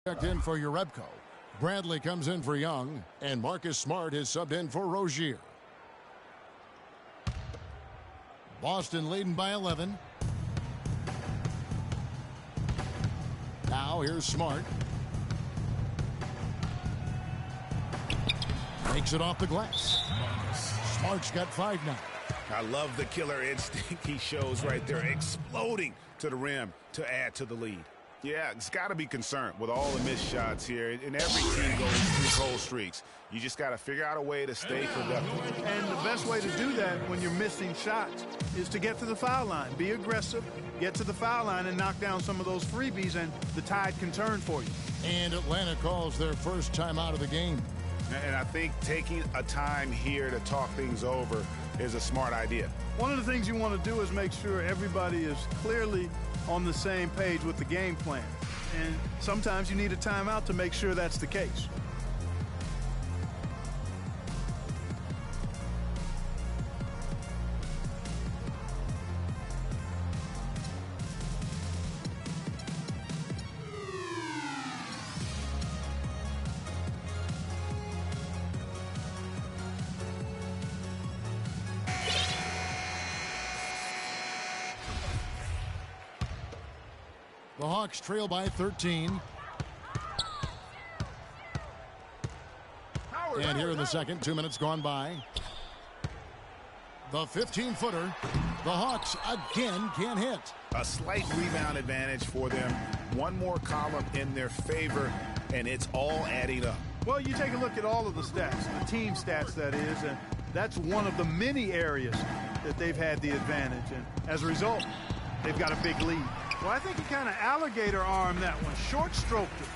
Checked in for Urebko. Bradley comes in for Young, and Marcus Smart is subbed in for Rozier. Boston leading by 11. Now here's Smart. Makes it off the glass. Smart's got 5 now. I love the killer instinct he shows right there, exploding to the rim to add to the lead. Yeah, it's got to be concerned with all the missed shots here. And every team goes through cold streaks. You just got to figure out a way to stay productive. And the best way to do that when you're missing shots is to get to the foul line. Be aggressive, get to the foul line, and knock down some of those freebies, and the tide can turn for you. And Atlanta calls their first time out of the game. And I think taking a time here to talk things over is a smart idea. One of the things you want to do is make sure everybody is clearly on the same page with the game plan. And sometimes you need a timeout to make sure that's the case. The Hawks trail by 13. And here in the second, 2 minutes gone by. The 15-footer. The Hawks again can't hit. A slight rebound advantage for them. One more column in their favor, and it's all adding up. Well, you take a look at all of the stats, the team stats that is, and that's one of the many areas that they've had the advantage. And as a result, they've got a big lead. Well, I think he kind of alligator-armed that one, short-stroked it.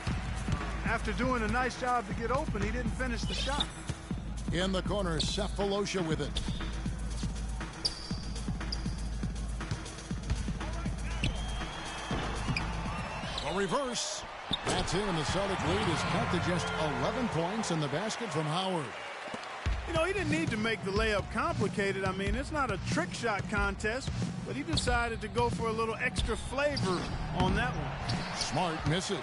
After doing a nice job to get open, he didn't finish the shot. In the corner, Cephalosha with it. A reverse. That's in, and the Celtic lead is cut to just 11 points in the basket from Howard. You know, he didn't need to make the layup complicated. I mean, it's not a trick shot contest, but he decided to go for a little extra flavor on that one. Smart misses.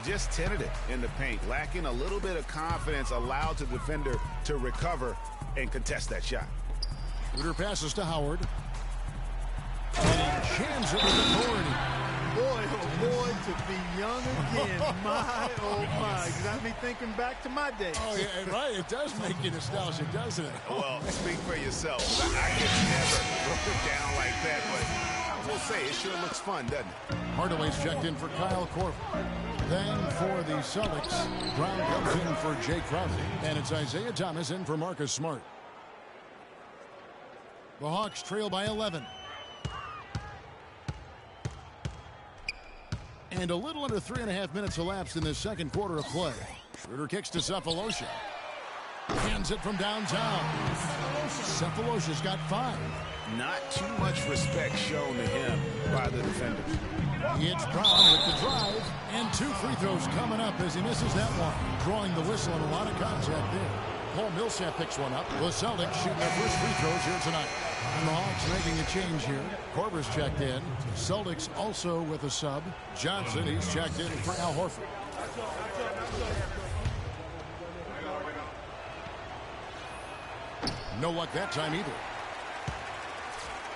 Just tentative in the paint, lacking a little bit of confidence, allowed the defender to recover and contest that shot. Shooter passes to Howard. And he jams it with authority. Boy, oh boy, to be young again. My, oh my. Got me thinking back to my days. Oh, yeah, right. It does make you nostalgic, doesn't it? Well, speak for yourself. I could never throw it down like that, but I will say it sure looks fun, doesn't it? Hardaway's checked in for Kyle Korver. Then for the Celtics, Brown comes in for Jay Crowder, and it's Isaiah Thomas in for Marcus Smart. The Hawks trail by 11. And a little under 3.5 minutes elapsed in this second quarter of play. Schroeder kicks to Cephalosha. Hands it from downtown. Cephalosha's got 5. Not too much respect shown to him by the defenders. It's Brown with the drive, and 2 free throws coming up as he misses that one. Drawing the whistle and a lot of contact there. Paul Millsap picks one up. The Celtics shooting their first free throws here tonight. And the Hawks making a change here. Korver's checked in. Celtics also with a sub. Johnson, he's checked in for Al Horford. No luck that time either.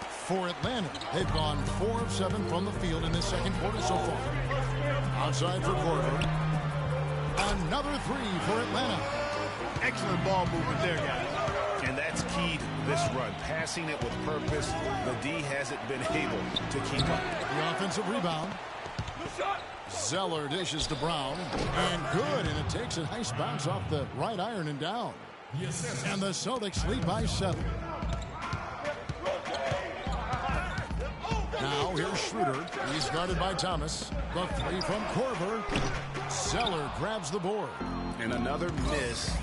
For Atlanta, they've gone 4 of 7 from the field in this second quarter so far. Outside for Korver. Another 3 for Atlanta. Excellent ball movement there, guys. And that's key to this run. Passing it with purpose. The D hasn't been able to keep up. The offensive rebound. Zeller dishes to Brown. And good, and it takes a nice bounce off the right iron and down. And the Celtics lead by 7. Now here's Schroeder. He's guarded by Thomas. The 3 from Korver. Zeller grabs the board. And another miss.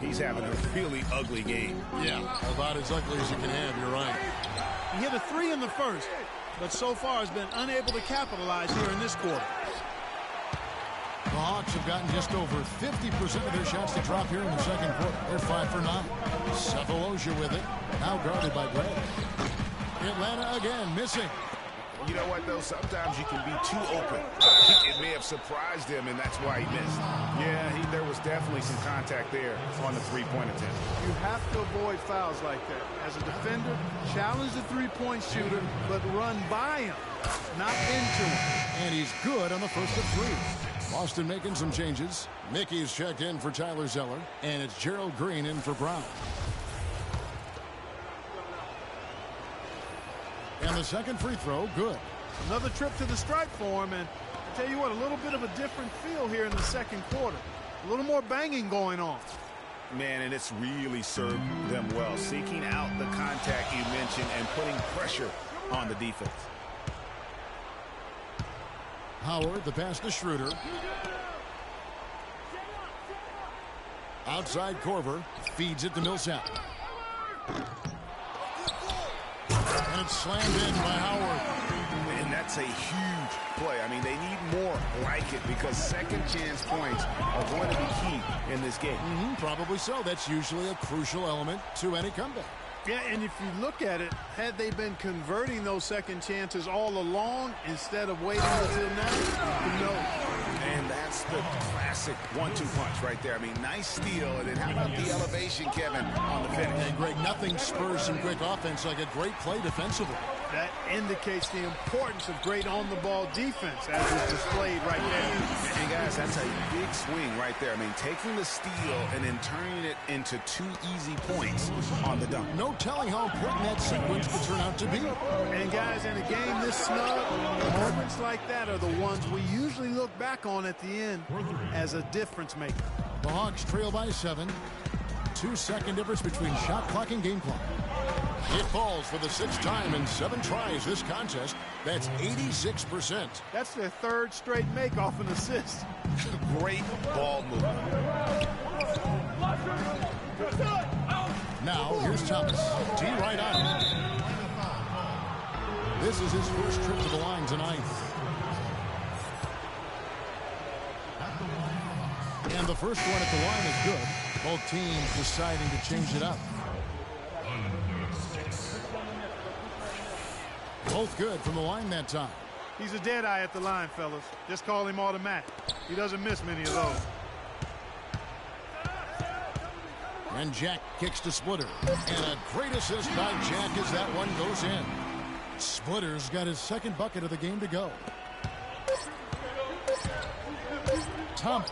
He's having a really ugly game. Yeah, about as ugly as you can have, you're right. He hit a 3 in the first, but so far has been unable to capitalize here in this quarter. The Hawks have gotten just over 50% of their shots to drop here in the second quarter. They're 5 for 9. Cephalosha with it. Now guarded by Bradley. Atlanta again missing. You know what, though? Sometimes you can be too open. I think it may have surprised him, and that's why he missed. Yeah, there was definitely some contact there on the three-point attempt. You have to avoid fouls like that. As a defender, challenge the three-point shooter, but run by him, not into him. And he's good on the first of three. Boston making some changes. Mickey's checked in for Tyler Zeller, and it's Gerald Green in for Brown. And the second free throw, good. Another trip to the stripe for him, and I tell you what, a little bit of a different feel here in the second quarter. A little more banging going on. Man, and it's really served them well. Seeking out the contact you mentioned and putting pressure on the defense. Howard, the pass to Schroeder. Outside Korver, feeds it to Millsap. And it's slammed in by Howard. And that's a huge play. I mean, they need more like it because second chance points are going to be key in this game. Probably so. That's usually a crucial element to any comeback. Yeah, and if you look at it, had they been converting those second chances all along instead of waiting until now, no. And that's the classic 1-2 punch right there. I mean, nice steal. And then how about the elevation, Kevin, on the finish? And, Greg, nothing spurs some quick offense like a great play defensively. That indicates the importance of great on-the-ball defense as is displayed right there. And, guys, that's a big swing right there. I mean, taking the steal and then turning it into 2 easy points on the dunk. No telling how important that sequence could turn out to be. And, guys, in a game this snug, moments like that are the ones we usually look back on at the end as a difference maker. The Hawks trail by 7. 2-second difference between shot clock and game clock. It falls for the 6th time in 7 tries this contest. That's 86%. That's their 3rd straight make off an assist. Great ball movement. Now, here's Thomas. T right on it. This is his first trip to the line tonight. And the first one at the line is good. Both teams deciding to change it up. Both good from the line that time. He's a dead eye at the line, fellas. Just call him automatic. He doesn't miss many of those. And Jack kicks to Splitter. And a great assist by Jack as that one goes in. Splitter's got his 2nd bucket of the game to go. Thomas.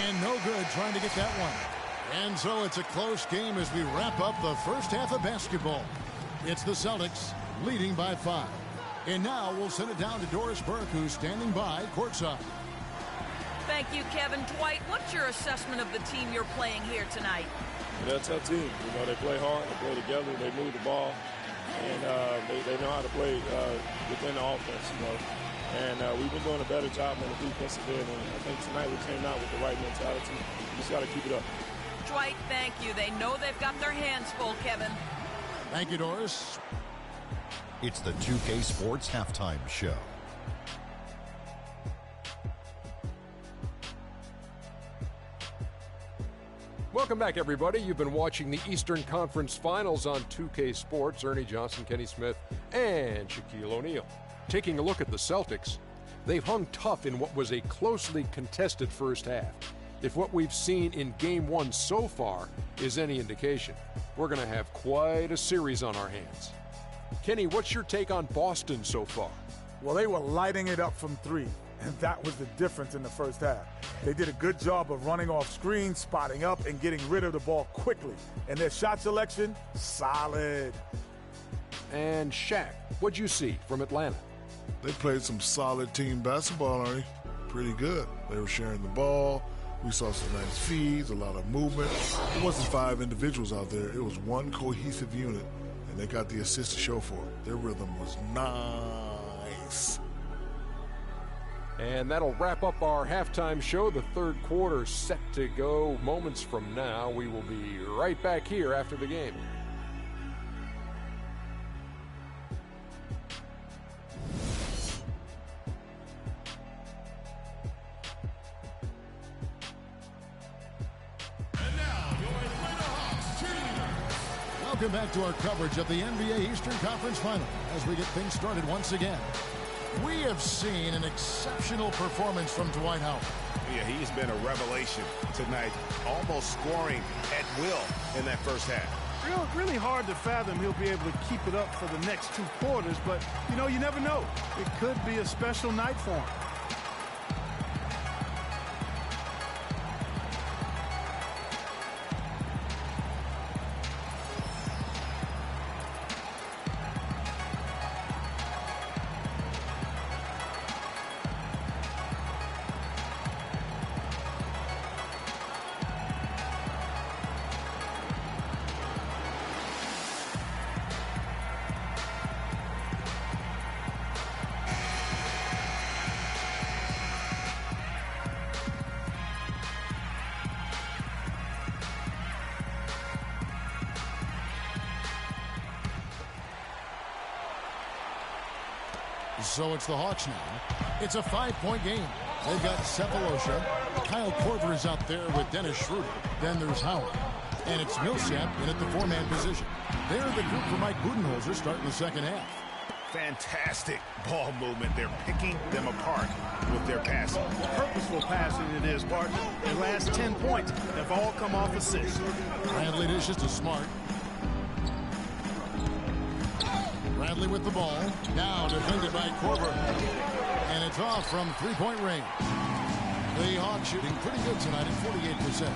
And no good trying to get that one. And so it's a close game as we wrap up the first half of basketball. It's the Celtics leading by 5. And now we'll send it down to Doris Burke, who's standing by courtside. Thank you, Kevin. Dwight, what's your assessment of the team you're playing here tonight? They're a tough team. You know, they play hard, they play together, they move the ball, and they know how to play within the offense, you know. And we've been doing a better job on the defensive end, and I think tonight we came out with the right mentality. We just got to keep it up. Dwight, thank you. They know they've got their hands full, Kevin. Thank you, Doris. It's the 2K Sports Halftime Show. Welcome back, everybody. You've been watching the Eastern Conference Finals on 2K Sports. Ernie Johnson, Kenny Smith, and Shaquille O'Neal. Taking a look at the Celtics, they've hung tough in what was a closely contested first half. If what we've seen in Game 1 so far is any indication, we're going to have quite a series on our hands. Kenny, what's your take on Boston so far? Well, they were lighting it up from 3, and that was the difference in the first half. They did a good job of running off screens, spotting up, and getting rid of the ball quickly. And their shot selection, solid. And Shaq, what'd you see from Atlanta? They played some solid team basketball, Arnie. Pretty good. They were sharing the ball. We saw some nice feeds, a lot of movement. It wasn't 5 individuals out there. It was one cohesive unit, and they got the assist to show for it. Their rhythm was nice. And that'll wrap up our halftime show. The third quarter set to go moments from now. We will be right back here after the game. Welcome back to our coverage of the NBA Eastern Conference Final as we get things started once again. We have seen an exceptional performance from Dwight Howard. Yeah, he's been a revelation tonight, almost scoring at will in that first half. Really hard to fathom he'll be able to keep it up for the next 2 quarters, but, you know, you never know. It could be a special night for him. So it's the Hawks now. It's a 5-point game. They've got Cephalosha. Kyle Korver is out there with Dennis Schroeder. Then there's Howard. And it's Millsap in at the 4-man position. They're the group for Mike Budenholzer starting the second half. Fantastic ball movement. They're picking them apart with their passing. Purposeful passing it is, partner. Their last 10 points have all come off assists. Bradley dishes to Smart. Bradley with the ball. Now defended by Korver. And it's off from 3-point range. The Hawks shooting pretty good tonight at 48%.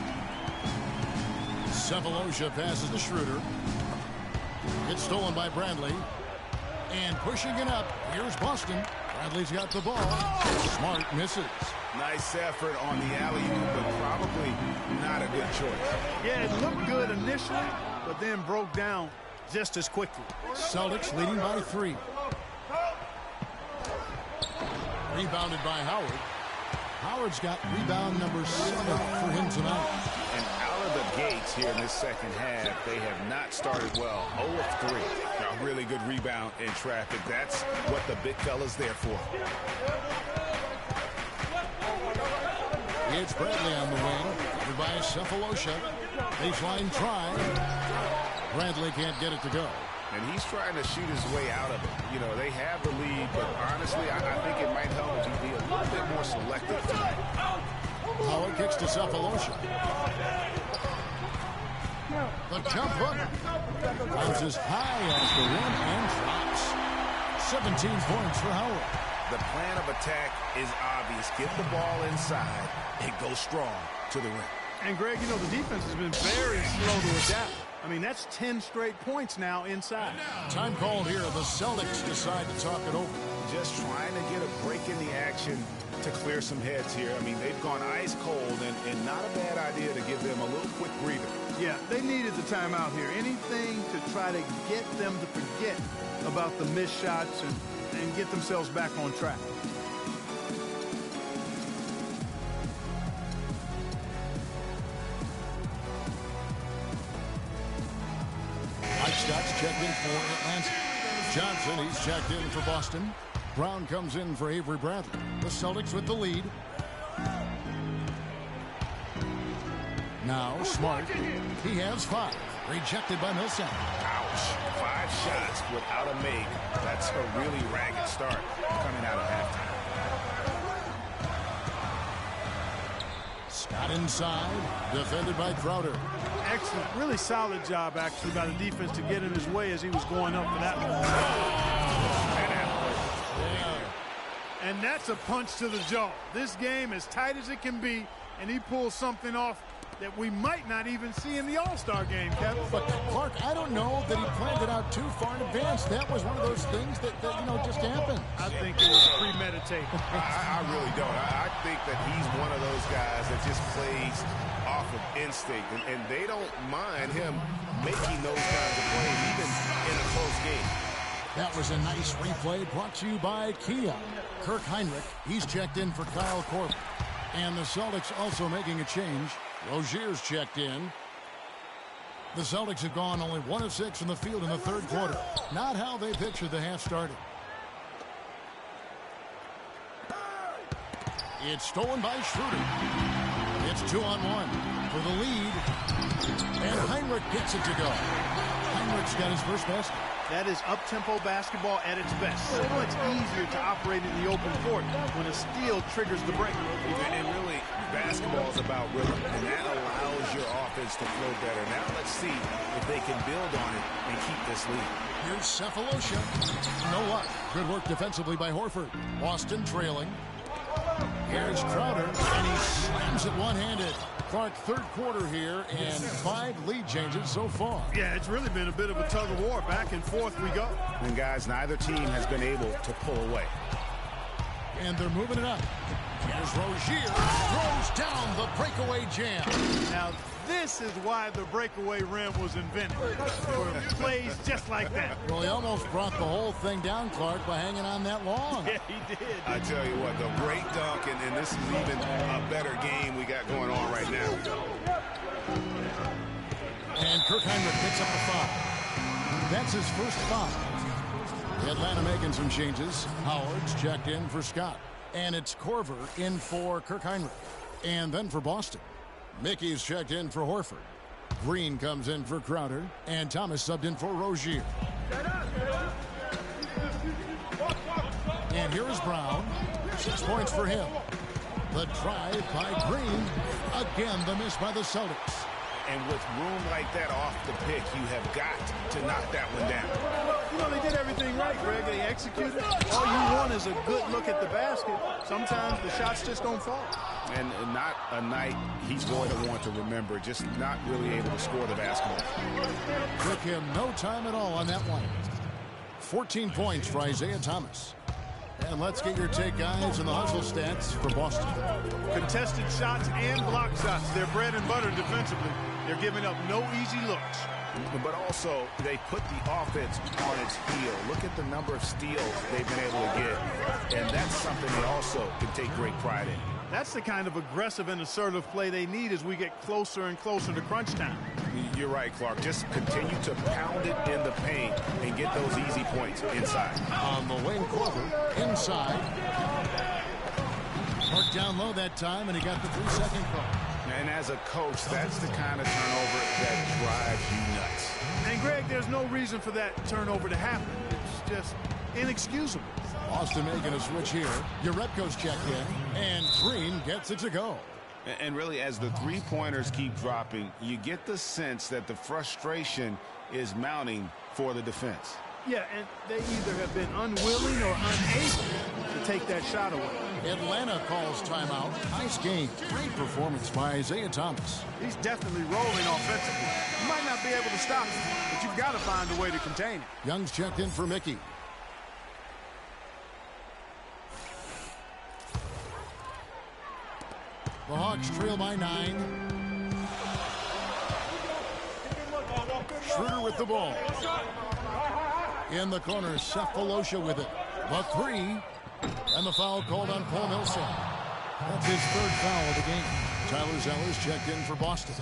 Cephalosha passes to Schroeder. It's stolen by Bradley. And pushing it up, here's Boston. Bradley's got the ball. Smart misses. Nice effort on the alley-oop, but probably not a good choice. Yeah, it looked good initially, but then broke down just as quickly. Celtics leading by 3. Rebounded by Howard. Howard's got rebound number 7 for him tonight. And out of the gates here in this second half, they have not started well. 0 of 3. A really good rebound in traffic. That's what the big fella's there for. It's Bradley on the wing. Covered by Cephalosha. Baseline try. Bradley can't get it to go. And he's trying to shoot his way out of it. You know, they have the lead, but honestly, I think it might help if he be a little bit more selective tonight. Howard kicks to Cephalosha. The jump hook bounces high off the rim and drops. 17 points for Howard. The plan of attack is obvious. Get the ball inside and go strong to the rim. And, Greg, you know, the defense has been very slow to adapt. I mean, that's 10 straight points now inside. Time called here. The Celtics decide to talk it over. Just trying to get a break in the action to clear some heads here. I mean, they've gone ice cold, and not a bad idea to give them a little quick breather. Yeah, they needed the timeout here. Anything to try to get them to forget about the missed shots and get themselves back on track. Scott's checked in for Atlanta. Johnson, he's checked in for Boston. Brown comes in for Avery Bradley. The Celtics with the lead. Now Smart. He has 5. Rejected by Millsap. Ouch. 5 shots without a make. That's a really ragged start coming out of halftime. Scott inside. Defended by Crowder. Excellent. Really solid job, actually, by the defense to get in his way as he was going up for that one. And that's a punch to the jaw. This game as tight as it can be, and he pulls something off that we might not even see in the All-Star game, Kevin. But, Clark, I don't know that he planned it out too far in advance. That was one of those things that you know, just happened. I think it was premeditated. I really don't. I think that he's one of those guys that just plays off of instinct, and they don't mind him making those kinds of plays, even in a close game. That was a nice replay brought to you by Kia. Kirk Heinrich, he's checked in for Kyle Korver. And the Celtics also making a change. Rozier's checked in. The Celtics have gone only 1 of 6 from the field in the third quarter. Not how they pictured the half started. It's stolen by Schroeder. It's 2-on-1 for the lead. And Heinrich gets it to go. Heinrich's got his first basket. That is up-tempo basketball at its best. So much easier to operate in the open court when a steal triggers the break. And really, basketball is about rhythm, and that allows your offense to flow better. Now let's see if they can build on it and keep this lead. Here's Cephalosha. No luck. Good work defensively by Horford. Boston trailing. Here's Crowder, and he slams it one-handed. Clark, third quarter here, and 5 lead changes so far. Yeah, it's really been a bit of a tug-of-war. Back and forth we go. And, guys, neither team has been able to pull away. And they're moving it up. Here's Rozier. Throws down the breakaway jam. Now, this is why the breakaway rim was invented. For plays just like that. Well, he almost brought the whole thing down, Clark, by hanging on that long. Yeah, he did. I tell you what, the great dunk, and this is even a better game we got going on right now. And Kirk Heinrich picks up the foul. That's his first foul. Atlanta making some changes. Howard's checked in for Scott. And it's Korver in for Kirk Heinrich. And then for Boston, Mickey's checked in for Horford. Green comes in for Crowder. And Thomas subbed in for Rozier. And here is Brown. 6 points for him. The drive by Green. Again, the miss by the Celtics. And with room like that off the pick, you have got to knock that one down. You know, they did everything right, Greg. They executed. All you want is a good look at the basket. Sometimes the shots just don't fall. And not a night he's going to want to remember, just not really able to score the basketball. Took him no time at all on that one. 14 points for Isaiah Thomas. And let's get your take, guys, on the hustle stats for Boston. Contested shots and block shots. They're bread and butter defensively. They're giving up no easy looks. But also, they put the offense on its heel. Look at the number of steals they've been able to get. And that's something they also can take great pride in. That's the kind of aggressive and assertive play they need as we get closer and closer to crunch time. You're right, Clark. Just continue to pound it in the paint and get those easy points inside. On the wing, Korver inside. Marked down low that time, and he got the 3-second call. And as a coach, that's the kind of turnover that drives you nuts. And, Greg, there's no reason for that turnover to happen. It's just inexcusable. Boston making a switch here. Urepko's checked in, and Green gets it to go. And really, as the three-pointers keep dropping, you get the sense that the frustration is mounting for the defense. Yeah, and they either have been unwilling or unable to take that shot away. Atlanta calls timeout. Nice game. Great performance by Isaiah Thomas. He's definitely rolling offensively. You might not be able to stop him, but you've got to find a way to contain it. Young's checked in for Mickey. The Hawks trail by 9. Schroeder with the ball. In the corner, Cephalosha with it. The 3. And the foul called on Paul Millsap. That's his third foul of the game. Tyler Zeller's checked in for Boston.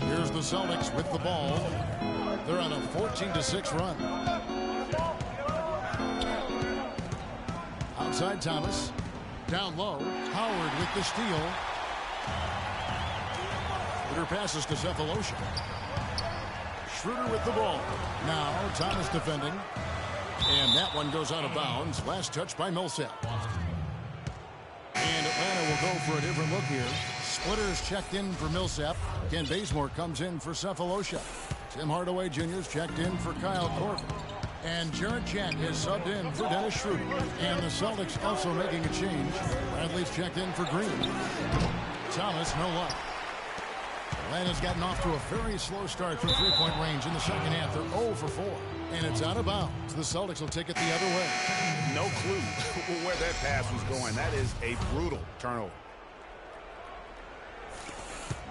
Here's the Celtics with the ball. They're on a 14-6 run. Outside Thomas. Down low, Howard with the steal. Schroeder passes to Cephalosha. Schroeder with the ball. Now Thomas defending. And that one goes out of bounds. Last touch by Millsap. And Atlanta will go for a different look here. Splitter's checked in for Millsap. Ken Bazemore comes in for Cephalosha. Tim Hardaway Jr.'s checked in for Kyle Korver. And Jarrett Jack has subbed in for Dennis Schroeder. And the Celtics also making a change. Bradley's checked in for Green. Thomas, no luck. Atlanta's gotten off to a very slow start from three-point range in the second half. They're 0 for 4. And it's out of bounds. The Celtics will take it the other way. No clue where that pass was going. That is a brutal turnover.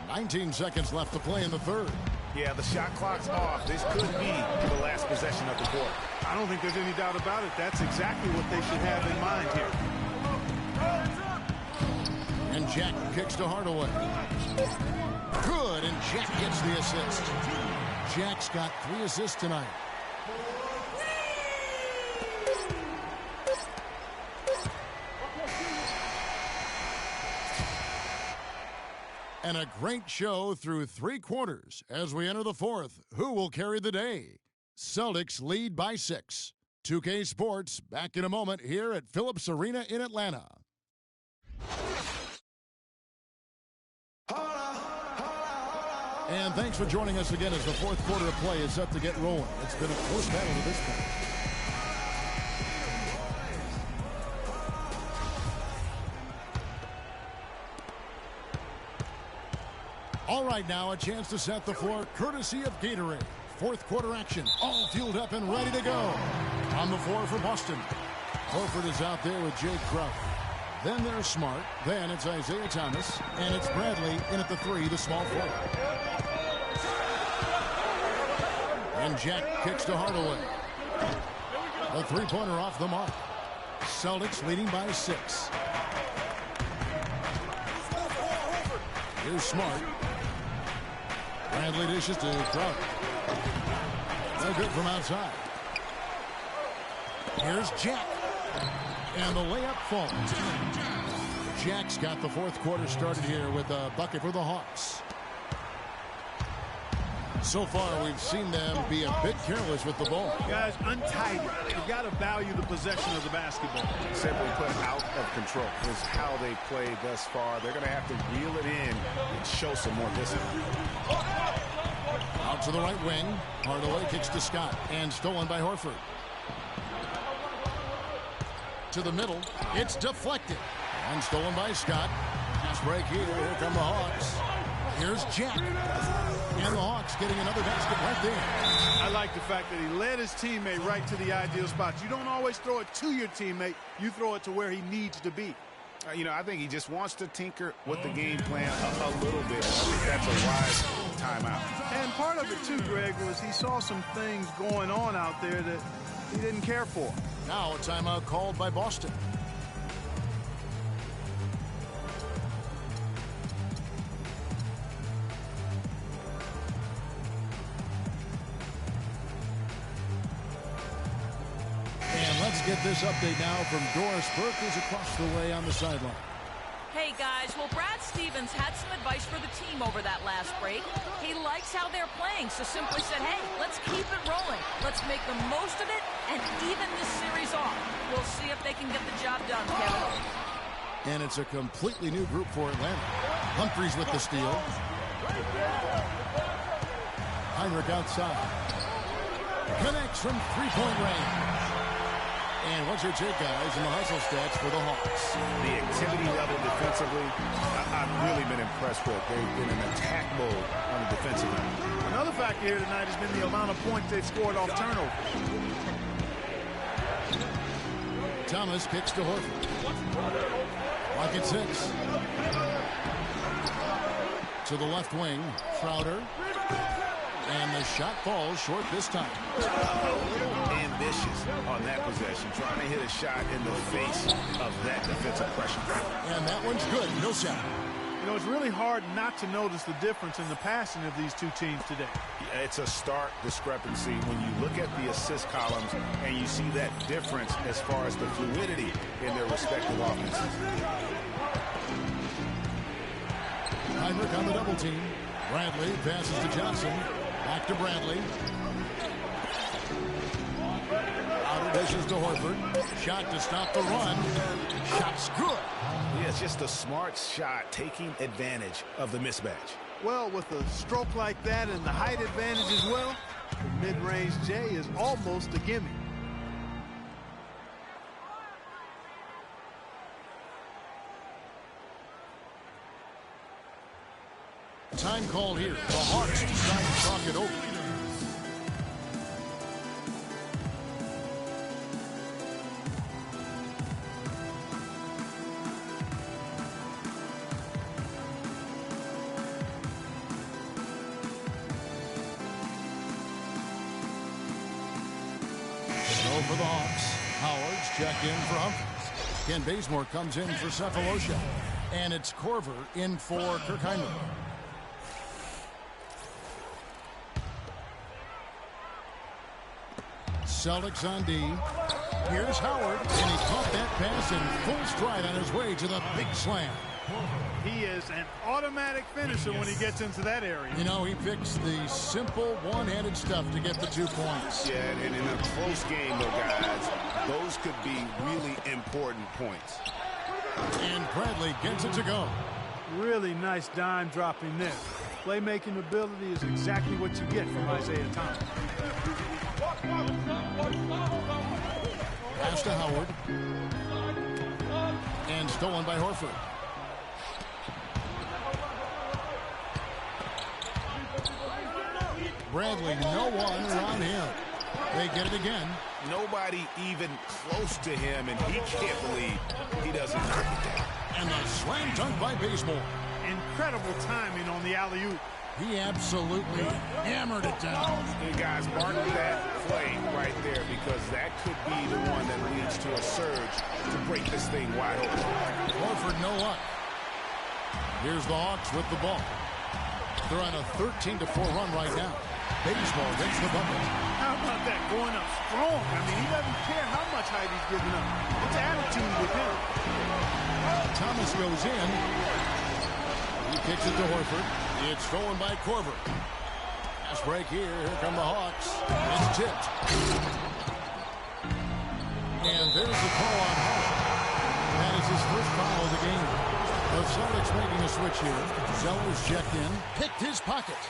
19 seconds left to play in the third. Yeah, the shot clock's off. This could be the last possession of the quarter. I don't think there's any doubt about it. That's exactly what they should have in mind here. And Jack kicks to Hardaway. Good, and Jack gets the assist. Jack's got 3 assists tonight. And a great show through 3 quarters. As we enter the 4th, who will carry the day? Celtics lead by 6. 2K Sports back in a moment here at Phillips Arena in Atlanta. And thanks for joining us again as the 4th quarter of play is set to get rolling. It's been a close battle to this point. All right, now a chance to set the floor courtesy of Gatorade. 4th quarter action, all fueled up and ready to go. On the floor for Boston. Horford is out there with Jay Crowder. Then there's Smart. Then it's Isaiah Thomas. And it's Bradley in at the 3, the small forward. And Jack kicks to Hardaway. A 3-pointer off the mark. Celtics leading by 6. Here's Smart. Bradley dishes to Crowder. No good from outside. Here's Jack. And the layup falls. Jack's got the 4th quarter started here with a bucket for the Hawks. So far, we've seen them be a bit careless with the ball. Guys, untidy. You've got to value the possession of the basketball. Simply put, out of control is how they played thus far. They're going to have to reel it in and show some more discipline. Out to the right wing. Hardaway kicks to Scott. And stolen by Horford. To the middle. It's deflected. And stolen by Scott. Pass break here. Here come the Hawks. Here's Jack. And the Hawks getting another basket right there. I like the fact that he led his teammate right to the ideal spot. You don't always throw it to your teammate. You throw it to where he needs to be. I think he just wants to tinker with the game plan a little bit. I think that's a wise timeout. And part of it, too, Greg, was he saw some things going on out there that he didn't care for. Now a timeout called by Boston. Get this update now from Doris Burke, who's across the way on the sideline. Hey guys, well Brad Stevens had some advice for the team over that last break. He likes how they're playing, so simply said, hey, let's keep it rolling. Let's make the most of it and even this series off. We'll see if they can get the job done, Kevin. And it's a completely new group for Atlanta. Humphries with the steal. Heinrich outside. Connects from 3-point range. And what's your take, guys, in the hustle stats for the Hawks? The activity level defensively, I've really been impressed with. They've been in attack mode on the defensive end. Another factor here tonight has been the amount of points they've scored off turnover. Thomas kicks to Horford. Lock at 6. To the left wing, Crowder. And the shot falls short this time. A little ambitious on that possession, trying to hit a shot in the face of that defensive pressure. And that one's good. Millsap. It's really hard not to notice the difference in the passing of these two teams today. It's a stark discrepancy when you look at the assist columns and you see that difference as far as the fluidity in their respective offenses. Heinrich on the double team. Bradley passes to Johnson. Back to Bradley. Outer dishes to Horford. Shot to stop the run. Shot's good. Yeah, it's just a smart shot taking advantage of the mismatch. Well, with a stroke like that and the height advantage as well, the mid-range J is almost a gimme. Time called here. The Hawks decide to talk it over. So for the Hawks, Howard's check in for Humphries. Ken Bazemore comes in for Cephalosha. And it's Korver in for Kirk Heinrich. Celtics on D. Here's Howard, and he caught that pass in full stride on his way to the big slam. He is an automatic finisher when he gets into that area. You know, he picks the simple one-handed stuff to get the 2 points. Yeah, and in a close game, though, guys, those could be really important points. And Bradley gets it to go. Really nice dime dropping there. Playmaking ability is exactly what you get from Isaiah Thomas. Pass to Howard. And stolen by Horford. Bradley, no one around him. They get it again. Nobody even close to him, and he can't believe he doesn't knock it down. And the slam dunk by Bazemore. Incredible timing on the alley-oop. He absolutely hammered it down. Hey, guys, mark that play right there, because that could be the one that leads to a surge to break this thing wide open. Horford, no luck. Here's the Hawks with the ball. They're on a 13-4 run right now. Bazemore gets the bucket. How about that, going up strong? I mean, he doesn't care how much height he's giving up. It's attitude with him. Thomas goes in. He kicks it to Horford. It's stolen by Korver. Pass break here. Here come the Hawks. It's tipped. And there's the call on Howard. That is his first foul of the game. The Celtics making a switch here. Zeller's checked in. Picked his pocket.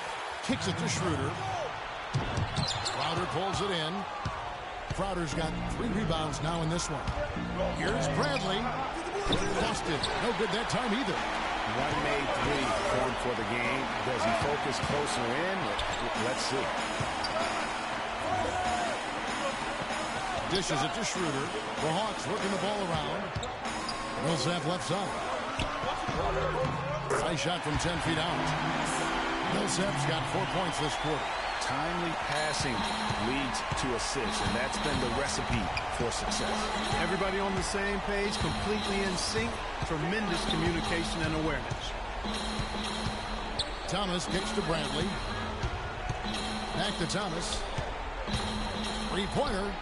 Kicks it to Schroeder. Crowder pulls it in. Crowder's got 3 rebounds now in this one. Here's Bradley. Busted. No good that time either. One made 3 formed for the game. Does he focus closer in? Let's see. Dishes it to Schroeder. The Hawks working the ball around. Millsap left side. High shot from 10 feet out. Millsap's got 4 points this quarter. Timely passing leads to assists, and that's been the recipe for success. Everybody on the same page, completely in sync. Tremendous communication and awareness. Thomas kicks to Bradley. Back to Thomas. 3-pointer.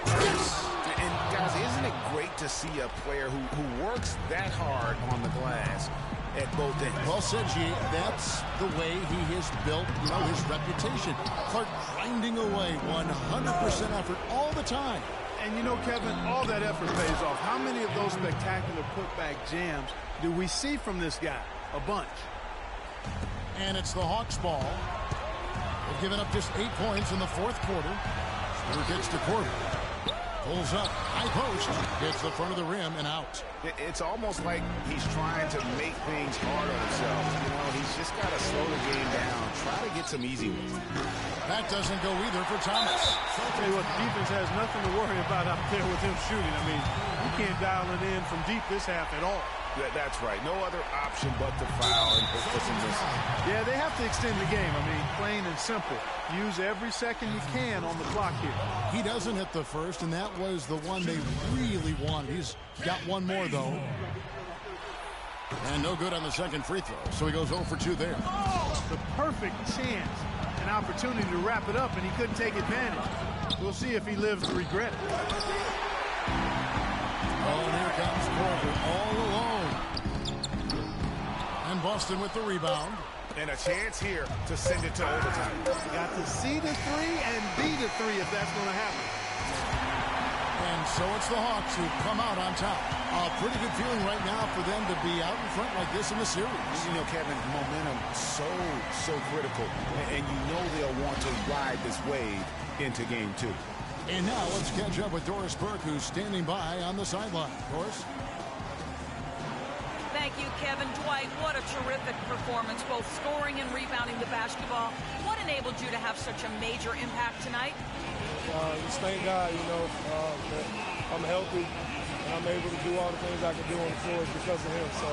Yes! And guys, isn't it great to see a player who works that hard on the glass at both ends? Well said, G. That's the way he has built, his reputation. Clark grinding away, 100% effort all the time. And Kevin, all that effort pays off. How many of those spectacular putback jams do we see from this guy? A bunch. And it's the Hawks' ball. They've given up just 8 points in the fourth quarter. Schroeder kicks to Korver. Pulls up, high post, hits the front of the rim and out. It's almost like he's trying to make things hard on himself. He's just got to slow the game down, try to get some easy ones. That doesn't go either for Thomas. I'll tell you what, the defense has nothing to worry about out there with him shooting. I mean, you can't dial it in from deep this half at all. That's right. No other option but to foul and put some misses. Yeah, they have to extend the game. I mean, plain and simple. Use every second you can on the clock here. He doesn't hit the first, and that was the one they really wanted. He's got one more, though. And no good on the second free throw, so he goes 0 for 2 there. The perfect chance, an opportunity to wrap it up, and he couldn't take advantage. We'll see if he lives to regret it. Oh, and here comes Korver all alone. And Boston with the rebound. And a chance here to send it to overtime. Got to see the 3 and be the 3 if that's going to happen. And so it's the Hawks who come out on top. A pretty good feeling right now for them to be out in front like this in the series. Kevin, momentum so critical. And they'll want to ride this wave into game 2. And now let's catch up with Doris Burke, who's standing by on the sideline. Doris? Thank you, Kevin. Dwight, what a terrific performance, both scoring and rebounding the basketball. What enabled you to have such a major impact tonight? Just thank God, that I'm healthy and I'm able to do all the things I can do on the floor because of him. So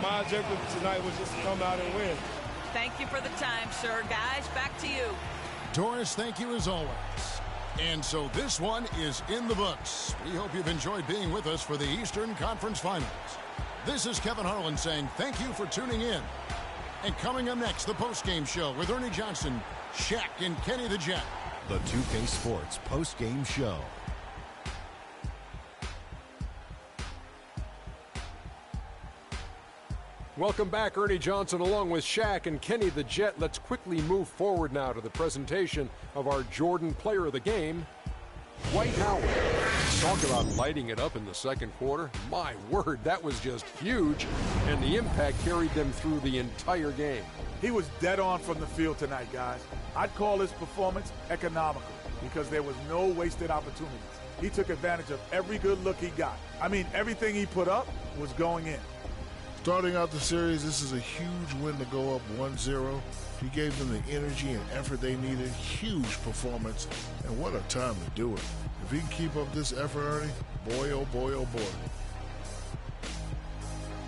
my objective tonight was just to come out and win. Thank you for the time, sir. Guys, back to you. Doris, thank you as always. And so this one is in the books. We hope you've enjoyed being with us for the Eastern Conference Finals. This is Kevin Harlan saying thank you for tuning in. And coming up next, the postgame show with Ernie Johnson, Shaq, and Kenny the Jet. The 2K Sports postgame show. Welcome back, Ernie Johnson, along with Shaq and Kenny the Jet. Let's quickly move forward now to the presentation of our Jordan Player of the Game, Dwight Howard. Talk about lighting it up in the second quarter. My word, that was just huge, and the impact carried them through the entire game. He was dead on from the field tonight, guys. I'd call his performance economical because there was no wasted opportunities. He took advantage of every good look he got. I mean, everything he put up was going in. Starting out the series, this is a huge win to go up 1-0. He gave them the energy and effort they needed. Huge performance, and what a time to do it. If he can keep up this effort, Ernie, boy, oh boy, oh boy.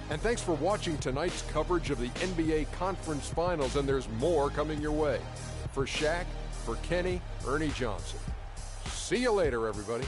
And thanks for watching tonight's coverage of the NBA Conference Finals, and there's more coming your way. For Shaq, for Kenny, Ernie Johnson. See you later, everybody.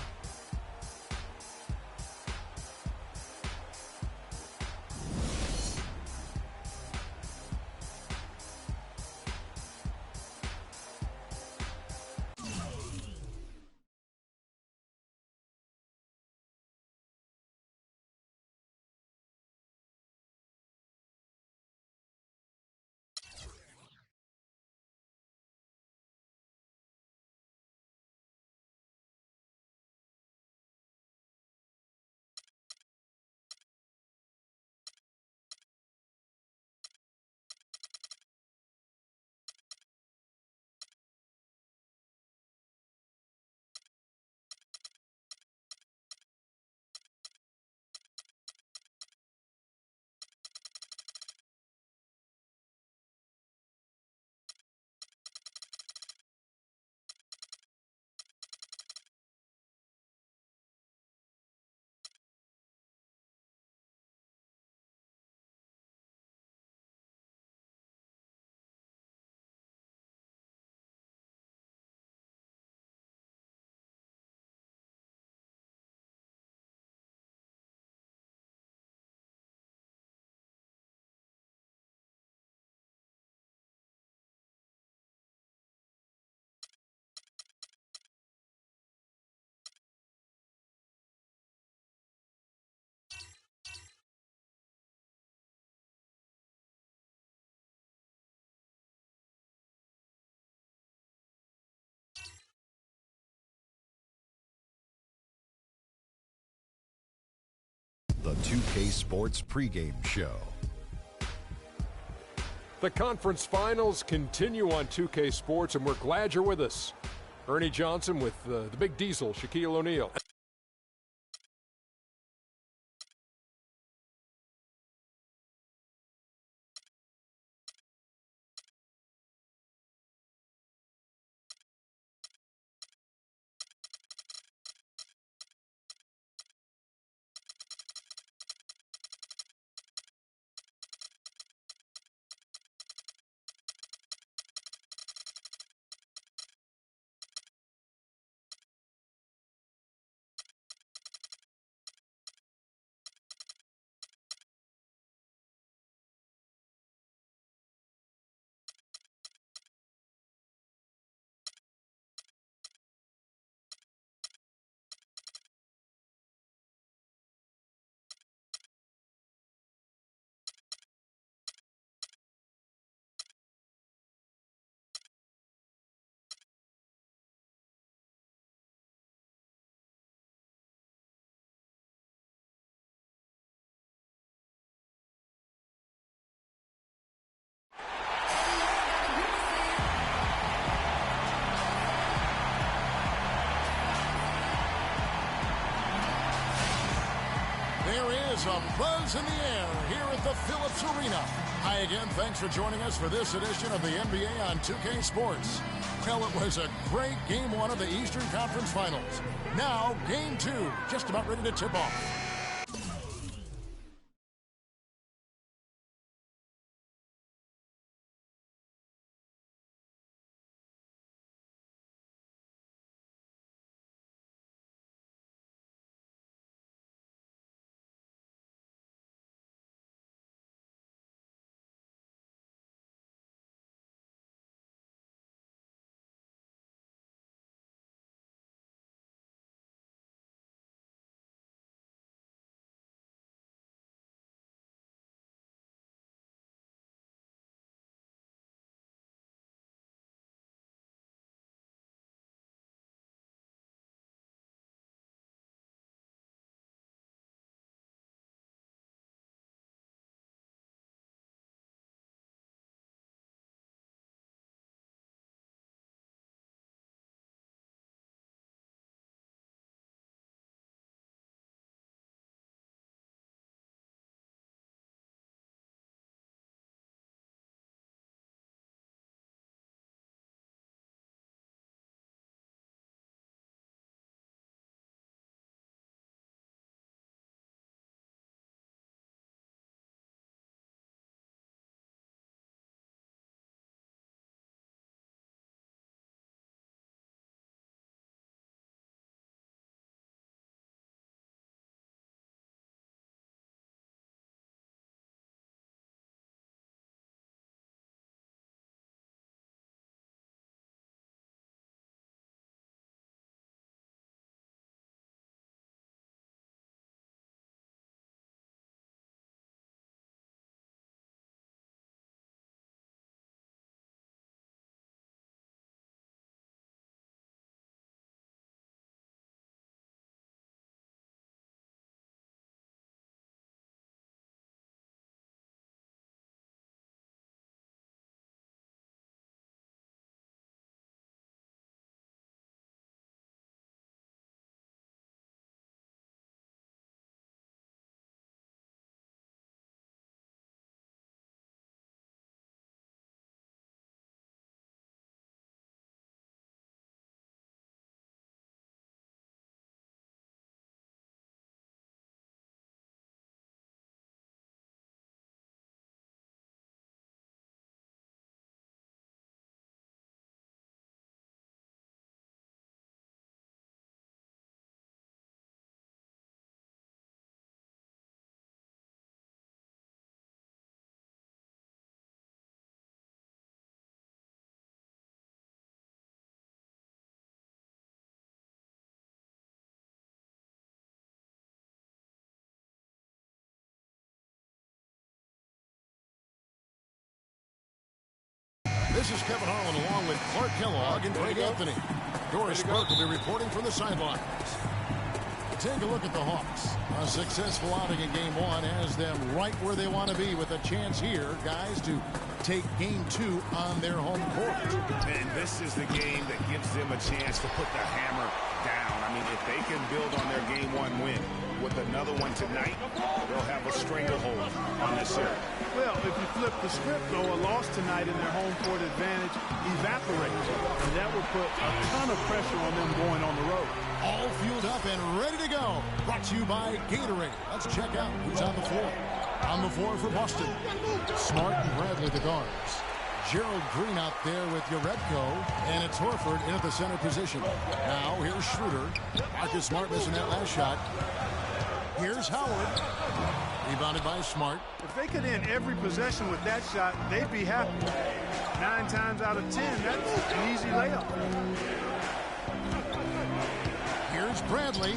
The 2K Sports pregame show. The conference finals continue on 2K Sports, and we're glad you're with us. Ernie Johnson with the big diesel, Shaquille O'Neal. There is a buzz in the air here at the Phillips Arena. Hi again, thanks for joining us for this edition of the NBA on 2K Sports. Well, it was a great Game 1 of the Eastern Conference Finals. Now, Game 2, just about ready to tip off. This is Kevin Harlan along with Clark Kellogg and Greg Anthony. Doris Burke will be reporting from the sidelines. Take a look at the Hawks. A successful outing in Game 1 has them right where they want to be with a chance here, guys, to take Game 2 on their home court. And this is the game that gives them a chance to put the hammer down. I mean, if they can build on their Game 1 win with another one tonight, they'll have a stranglehold on this series. Well, if you flip the script, though, a loss tonight in their home court advantage evaporates. And that will put a ton of pressure on them going on the road. All fueled up and ready to go. Brought to you by Gatorade. Let's check out who's on the floor. On the floor for Boston, Smart and Bradley, the guards. Gerald Green out there with Yaredko, and it's Horford in at the center position. Now here's Schroeder. Marcus Smart missing that last shot. Here's Howard. Rebounded by Smart. If they could end every possession with that shot, they'd be happy. 9 times out of 10, that's an easy layup. Here's Bradley.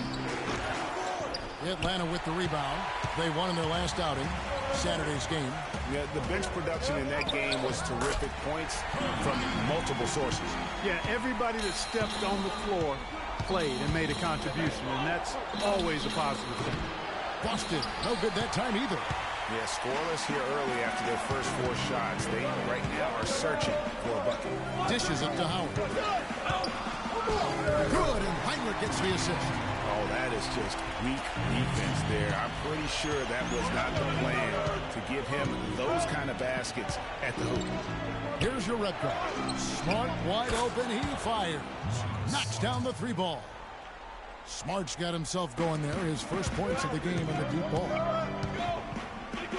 Atlanta with the rebound. They won in their last outing, Saturday's game. Yeah, the bench production in that game was terrific. Points from multiple sources. Yeah, everybody that stepped on the floor played and made a contribution, and that's always a positive thing. Boston, no good that time either. Yeah, scoreless here early after their first 4 shots. They right now are searching for a bucket. Dishes it to Howard. Good, and Heinrich gets the assist. Oh, that is just weak defense there. I'm pretty sure that was not the plan to give him those kind of baskets at the hoop. Here's your red card. Smart wide open. He fires. Knocks down the 3 ball. Smart's got himself going there. His first points of the game on the deep ball.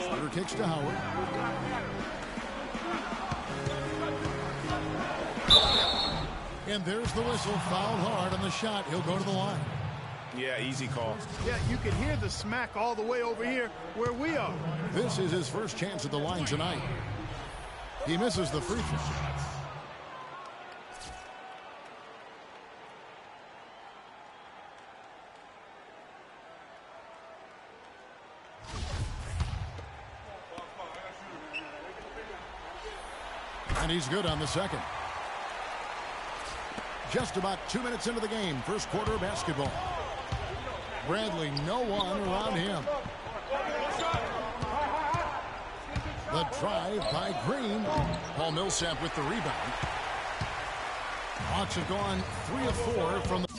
Schroeder kicks to Howard. And there's the whistle. Fouled hard on the shot. He'll go to the line. Yeah, easy call. Yeah, you can hear the smack all the way over here where we are. This is his first chance at the line tonight. He misses the free throw. And he's good on the second. Just about 2 minutes into the game, first quarter of basketball. Bradley, no one around him. The drive by Green. Paul Millsap with the rebound. Hawks have gone 3 of 4 from the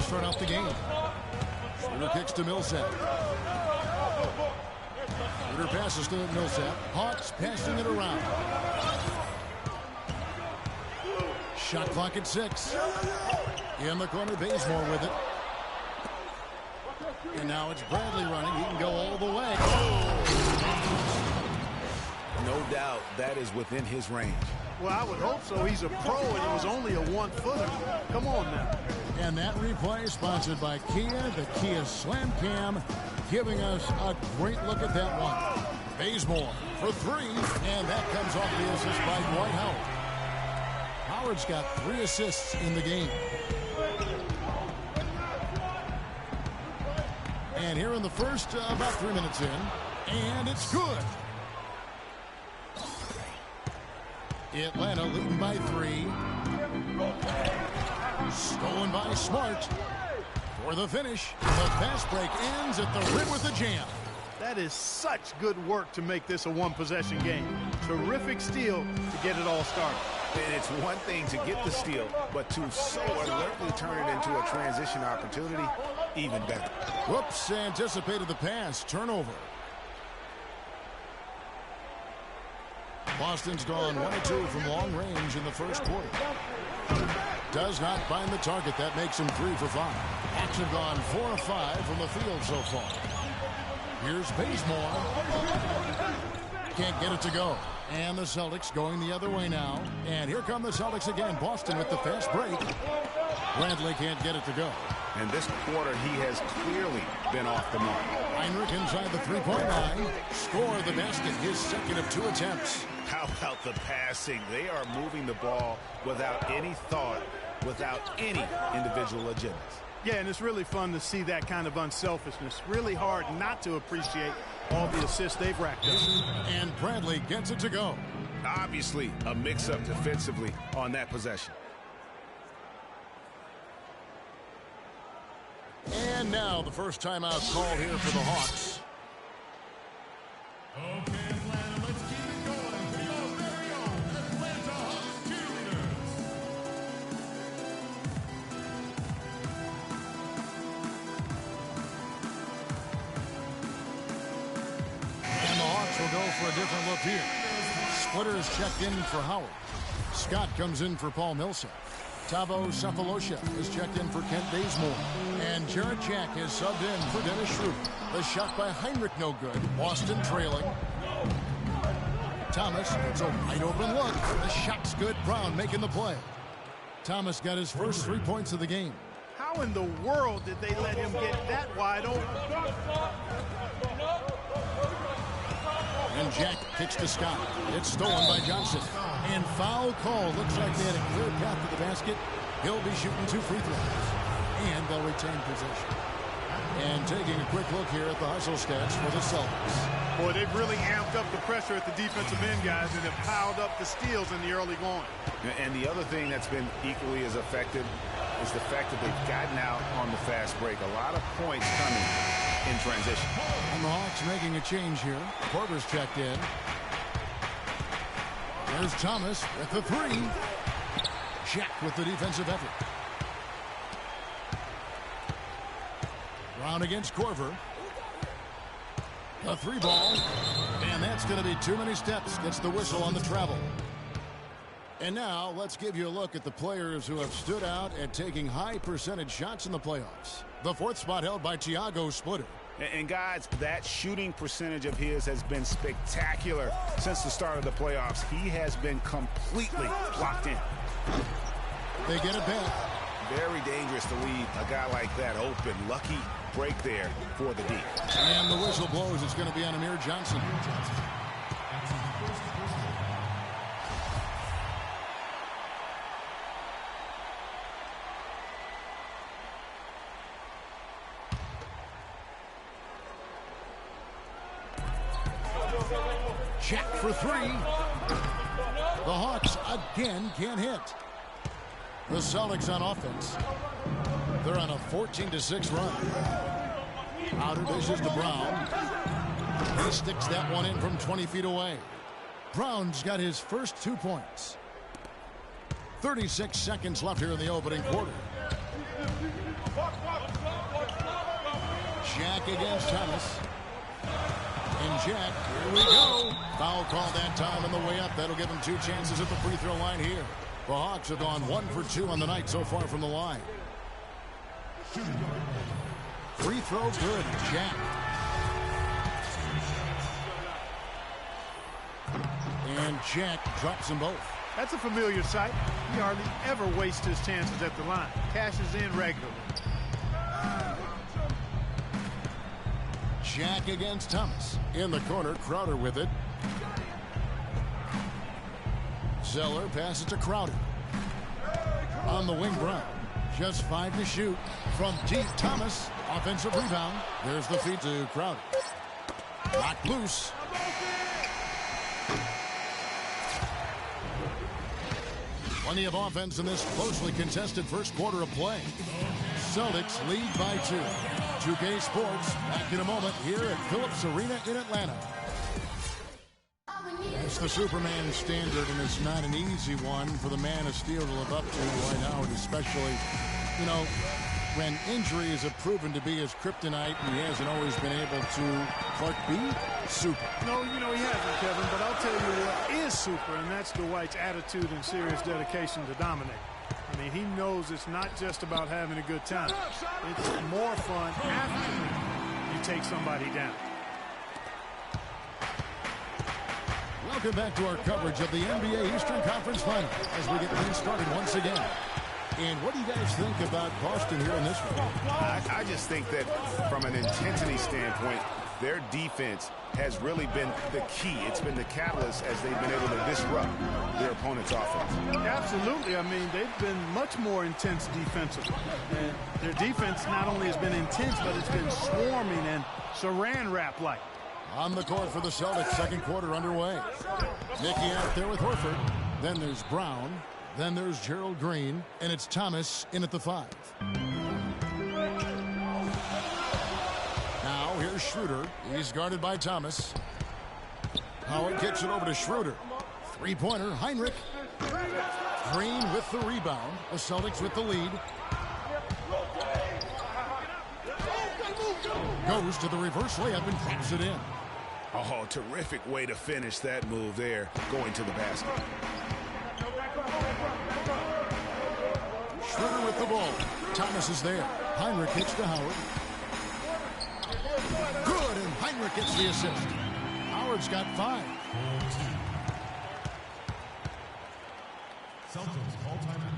start off the game. Schroeder kicks to Millsap. Schroeder passes to Millsap. Hawks passing it around. Shot clock at 6. In the corner, Bazemore with it. And now it's Bradley running. He can go all the way. No doubt that is within his range. Well, I would hope so. He's a pro, and it was only a 1-footer. Come on now. And that replay sponsored by Kia, the Kia Slam Cam, giving us a great look at that one. Bazemore for 3, and that comes off the assist by Dwight Howard. Howard's got 3 assists in the game. And here in the first, about 3 minutes in, and it's good. Atlanta leading by 3. Stolen by Smart. For the finish, the fast break ends at the rim with a jam. That is such good work to make this a one-possession game. Terrific steal to get it all started. And it's one thing to get the steal, but to so alertly turn it into a transition opportunity, even better. Whoops, anticipated the pass. Turnover. Boston's gone 1-2 from long range in the first quarter. Does not find the target. That makes him 3 for 5. Hawks have gone 4 of 5 from the field so far. Here's Bazemore. Can't get it to go. And the Celtics going the other way now. And here come the Celtics again. Boston with the fast break. Bradley can't get it to go. And this quarter, he has clearly been off the mark. Heinrich inside the three-point line. Score the basket, his second of 2 attempts. How about the passing? They are moving the ball without any thought, without any individual agendas. Yeah, and it's really fun to see that kind of unselfishness. Really hard not to appreciate all the assists they've racked up. And Bradley gets it to go. Obviously, a mix-up defensively on that possession. And now the first timeout called here for the Hawks. Okay, Atlanta, let's keep it going. For your very own Atlanta Hawks cheerleaders. And the Hawks will go for a different look here. Splitter is checked in for Howard. Scott comes in for Paul Millsap. Tavo Cephalosha is checked in for Kent Bazemore. And Jarrett Jack is subbed in for Dennis Schroeder. The shot by Heinrich no good. Boston trailing. Thomas gets a wide open look. The shot's good. Brown making the play. Thomas got his first 3 points of the game. How in the world did they let him get that wide open? And Jack kicks to Scott. It's stolen by Johnson. And foul call. Looks like they had a clear path to the basket. He'll be shooting 2 free throws. And they'll retain possession. And taking a quick look here at the hustle stats for the Celtics. Boy, they've really amped up the pressure at the defensive end, guys, and have piled up the steals in the early going. And the other thing that's been equally as effective is the fact that they've gotten out on the fast break. A lot of points coming in transition. And the Hawks making a change here. Korver's checked in. There's Thomas with the 3. Jack with the defensive effort. Brown against Korver. A 3 ball. And that's going to be too many steps. Gets the whistle on the travel. And now let's give you a look at the players who have stood out at taking high percentage shots in the playoffs. The 4th spot held by Thiago Splitter. And guys, that shooting percentage of his has been spectacular since the start of the playoffs. He has been completely locked in. They get it back. Very dangerous to leave a guy like that open. Lucky break there for the D. And the whistle blows. It's going to be on Amir Johnson. Jack for 3. The Hawks again can't hit. The Celtics on offense. They're on a 14-6 run. Outer dishes to Brown. He sticks that one in from 20 feet away. Brown's got his first 2 points. 36 seconds left here in the opening quarter. Jack against Thomas. And Jack, here we go. Foul call that time on the way up. That'll give him 2 chances at the free throw line here. The Hawks have gone 1 for 2 on the night so far from the line. Free throw good. Jack. And Jack drops them both. That's a familiar sight. He hardly ever wastes his chances at the line. Cashes in regularly. Jack against Thomas. In the corner, Crowder with it. Zeller passes to Crowder. On the wing, Brown. Just 5 to shoot. From deep, Thomas. Offensive rebound. There's the feed to Crowder. Knocked loose. Plenty of offense in this closely contested first quarter of play. Celtics lead by 2. 2K Sports back in a moment here at Phillips Arena in Atlanta. It's the Superman standard, and it's not an easy one for the Man of Steel to live up to right now, and especially, you know, when injuries have proven to be his kryptonite, and he hasn't always been able to, Clark, be super. No, you know, he hasn't, Kevin, but I'll tell you what is super, and that's Dwight's attitude and serious dedication to dominate. I mean, he knows it's not just about having a good time. It's more fun after you take somebody down. Welcome back to our coverage of the NBA Eastern Conference Finals as we get things started once again. And what do you guys think about Boston here in this one? I just think that from an intensity standpoint, their defense has really been the key. It's been the catalyst as they've been able to disrupt their opponent's offense. Absolutely. I mean, they've been much more intense defensively. And their defense not only has been intense, but it's been swarming and saran wrap-like. On the court for the Celtics, second quarter underway. Mickey out there with Horford. Then there's Brown. Then there's Gerald Green. And it's Thomas in at the 5. Now here's Schroeder. He's guarded by Thomas. Howard kicks it over to Schroeder. Three-pointer, Heinrich. Green with the rebound. The Celtics with the lead. Goes to the reverse layup and drops it in. Oh, terrific way to finish that move there, going to the basket. Schroeder with the ball. Thomas is there. Heinrich hits to Howard. Good, and Heinrich gets the assist. Howard's got 5. Celtics call timeout.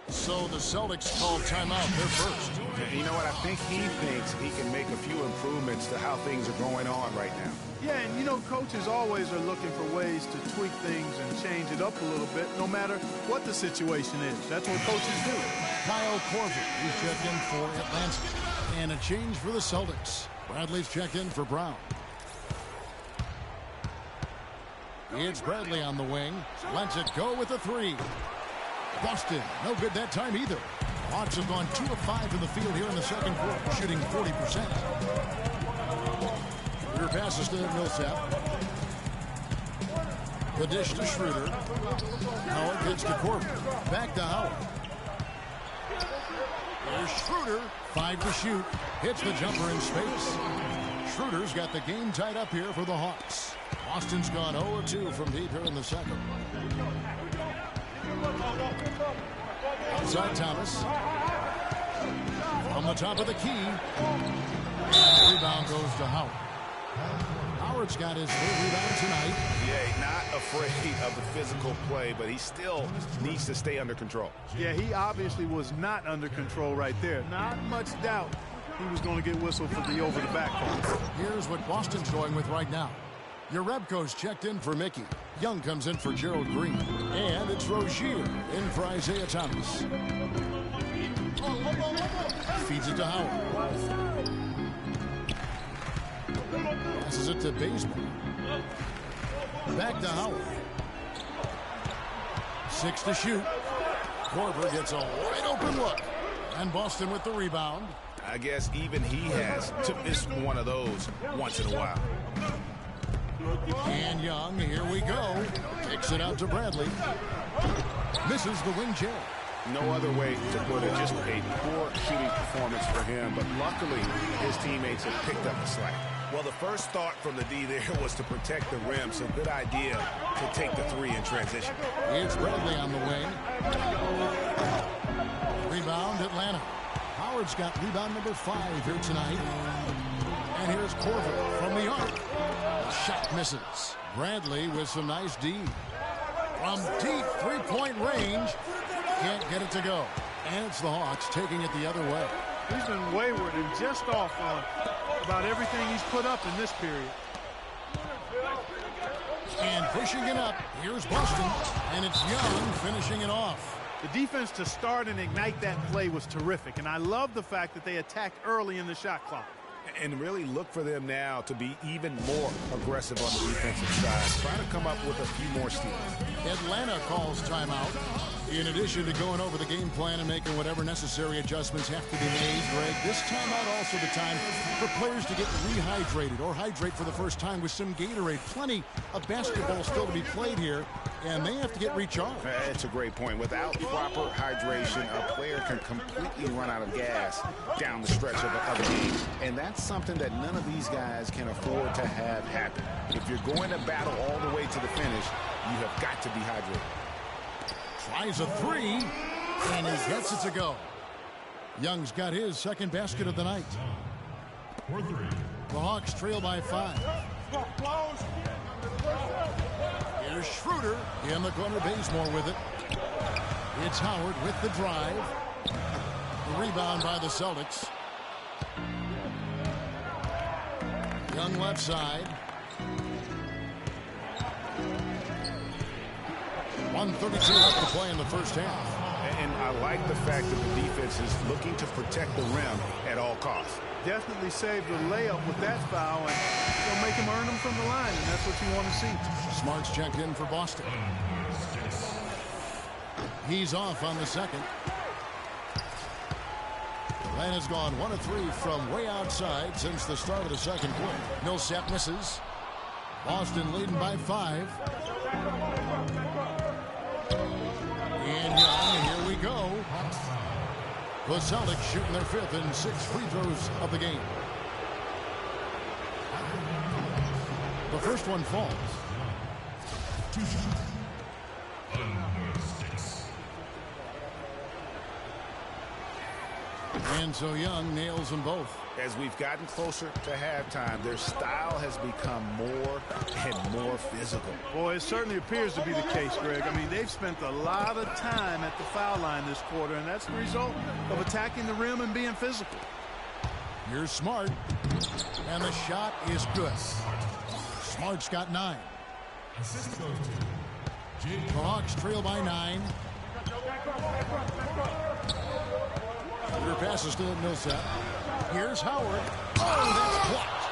So the Celtics call timeout. They're first. You know what? I think he thinks he can make a few improvements to how things are going on right now. Yeah, and you know, coaches always are looking for ways to tweak things and change it up a little bit, no matter what the situation is. That's what coaches do. Kyle Korver, he's checked in for Atlanta. And a change for the Celtics. Bradley's checked in for Brown. It's Bradley on the wing. Lets it go with a 3. Boston, no good that time either. Hawks have gone 2 of 5 in the field here in the second quarter, shooting 40%. Schroeder passes to Millsap. The dish to Schroeder. Howard gets to Korver. Back to Howard. There's Schroeder. 5 to shoot. Hits the jumper in space. Schroeder's got the game tied up here for the Hawks. Boston's gone 0-2 from deep here in the second. Outside Thomas. From the top of the key. And the rebound goes to Howard. Howard's got his 3rd rebound tonight. Yeah, not afraid of the physical play, but he still needs to stay under control. Yeah, he obviously was not under control right there. Not much doubt he was going to get whistled for the over-the-back call. Here's what Boston's going with right now. Yarebko's checked in for Mickey. Young comes in for Gerald Green. And it's Rozier in for Isaiah Thomas. Feeds it to Howard. Passes it to Bazemore. Back to Howard. 6 to shoot. Korver gets a wide open look. And Boston with the rebound. I guess even he has to miss one of those once in a while. And Young, here we go. Kicks it out to Bradley. Misses the wing J. No other way to put it. Just a poor shooting performance for him. But luckily, his teammates have picked up the slack. Well, the first thought from the D there was to protect the rim, so good idea to take the three in transition. It's Bradley on the wing. Rebound, Atlanta. Howard's got rebound number 5 here tonight. And here's Corver from the arc. The shot misses. Bradley with some nice D. From deep three-point range. Can't get it to go. And it's the Hawks taking it the other way. He's been wayward and just off on about everything he's put up in this period. And pushing it up, here's Boston, and it's Young finishing it off. The defense to start and ignite that play was terrific, and I love the fact that they attacked early in the shot clock. And really look for them now to be even more aggressive on the defensive side. Try to come up with a few more steals. Atlanta calls timeout. In addition to going over the game plan and making whatever necessary adjustments have to be made, Greg, this timeout also the time for players to get rehydrated or hydrate for the first time with some Gatorade. Plenty of basketball still to be played here, and they have to get recharged. That's a great point. Without proper hydration, a player can completely run out of gas down the stretch of a game. And that's something that none of these guys can afford to have happen. If you're going to battle all the way to the finish, you have got to be hydrated. Tries a three, and he gets it to go. Young's got his second basket of the night. The Hawks trail by 5. Here's Schroeder in the corner. Bazemore with it. It's Howard with the drive. The rebound by the Celtics. Young left side. 1:32 left to play in the first half. And I like the fact that the defense is looking to protect the rim at all costs. Definitely saved the layup with that foul, and they'll make him earn them from the line, and that's what you want to see. Smart's checked in for Boston. He's off on the second. Atlanta's gone 1 of 3 from way outside since the start of the second quarter. Millsap misses. Boston leading by 5. And Young, here we go. The Celtics shooting their 5th and 6th free throws of the game. The first one falls. And so Young nails them both. As we've gotten closer to halftime, their style has become more and more physical. Boy, it certainly appears to be the case, Greg. I mean, they've spent a lot of time at the foul line this quarter, and that's the result of attacking the rim and being physical. Here's Smart, and the shot is good. Smart's got 9. The Hawks trail by 9. Your pass is still at Millsap. Here's Howard. Oh, that's blocked.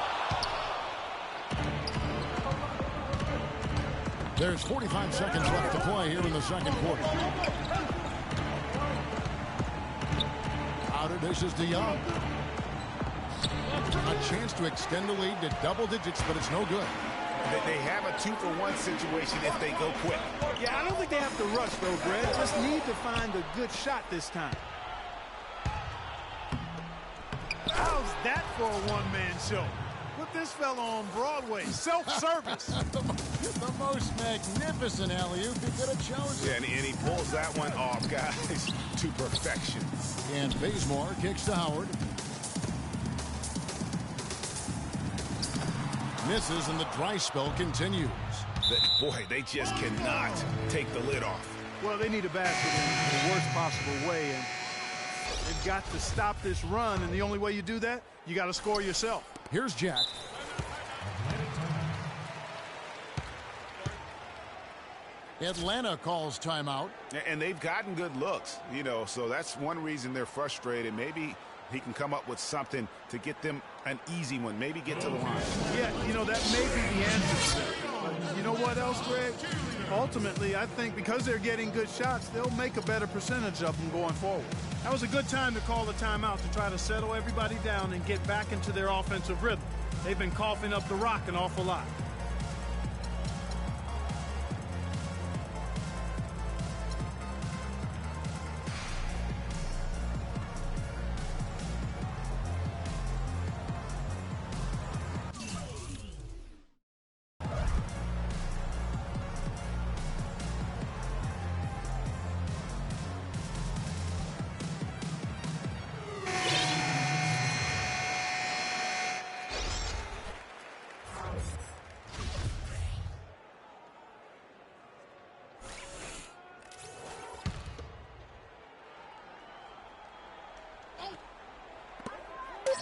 There's 45 seconds left to play here in the second quarter. Out of this is DeYoung. A chance to extend the lead to double digits, but it's no good. They have a 2-for-1 situation if they go quick. Yeah, I don't think they have to rush, though, Greg. Just need to find a good shot this time. How's that for a one-man show? Put this fella on Broadway. Self-service. The most magnificent alley-oop he could have chosen. Yeah, and he pulls that one off, guys, to perfection. And Bazemore kicks to Howard. Misses, and the dry spell continues. Boy, they just cannot take the lid off. Well, they need a basket in the worst possible way, and they've got to stop this run, and the only way you do that, you got to score yourself. Here's Jack. Atlanta calls timeout. And they've gotten good looks, you know, so that's one reason they're frustrated. Maybe he can come up with something to get them an easy one, maybe get to the line. Yeah, you know, that may be the answer to that. But you know what else, Greg? Ultimately, I think because they're getting good shots, they'll make a better percentage of them going forward. That was a good time to call the timeout to try to settle everybody down and get back into their offensive rhythm. They've been coughing up the rock an awful lot.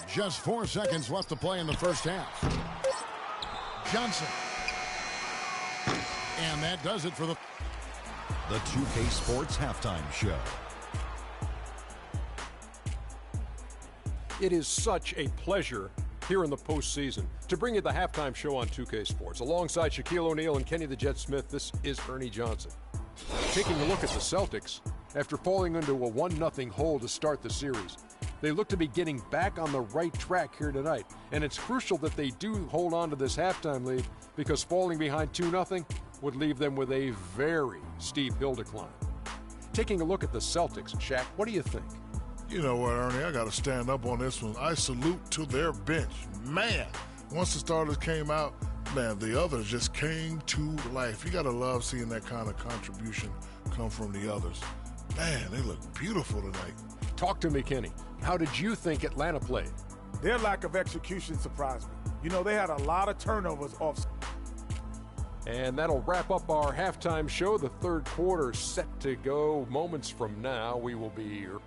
Just 4 seconds left to play in the first half. Johnson. And that does it for the 2K Sports Halftime Show. It is such a pleasure here in the postseason to bring you the halftime show on 2K Sports. Alongside Shaquille O'Neal and Kenny the Jet Smith, this is Ernie Johnson. Taking a look at the Celtics, after falling into a 1-0 hole to start the series, they look to be getting back on the right track here tonight. And it's crucial that they do hold on to this halftime lead, because falling behind 2-0 would leave them with a very steep hill to climb. Taking a look at the Celtics, Shaq, what do you think? You know what, Ernie? I got to stand up on this one. I salute to their bench. Man, once the starters came out, man, the others just came to life. You got to love seeing that kind of contribution come from the others. Man, they look beautiful tonight. Talk to me, Kenny. How did you think Atlanta played? Their lack of execution surprised me. You know, they had a lot of turnovers off. And that'll wrap up our halftime show. The third quarter set to go moments from now. We will be here.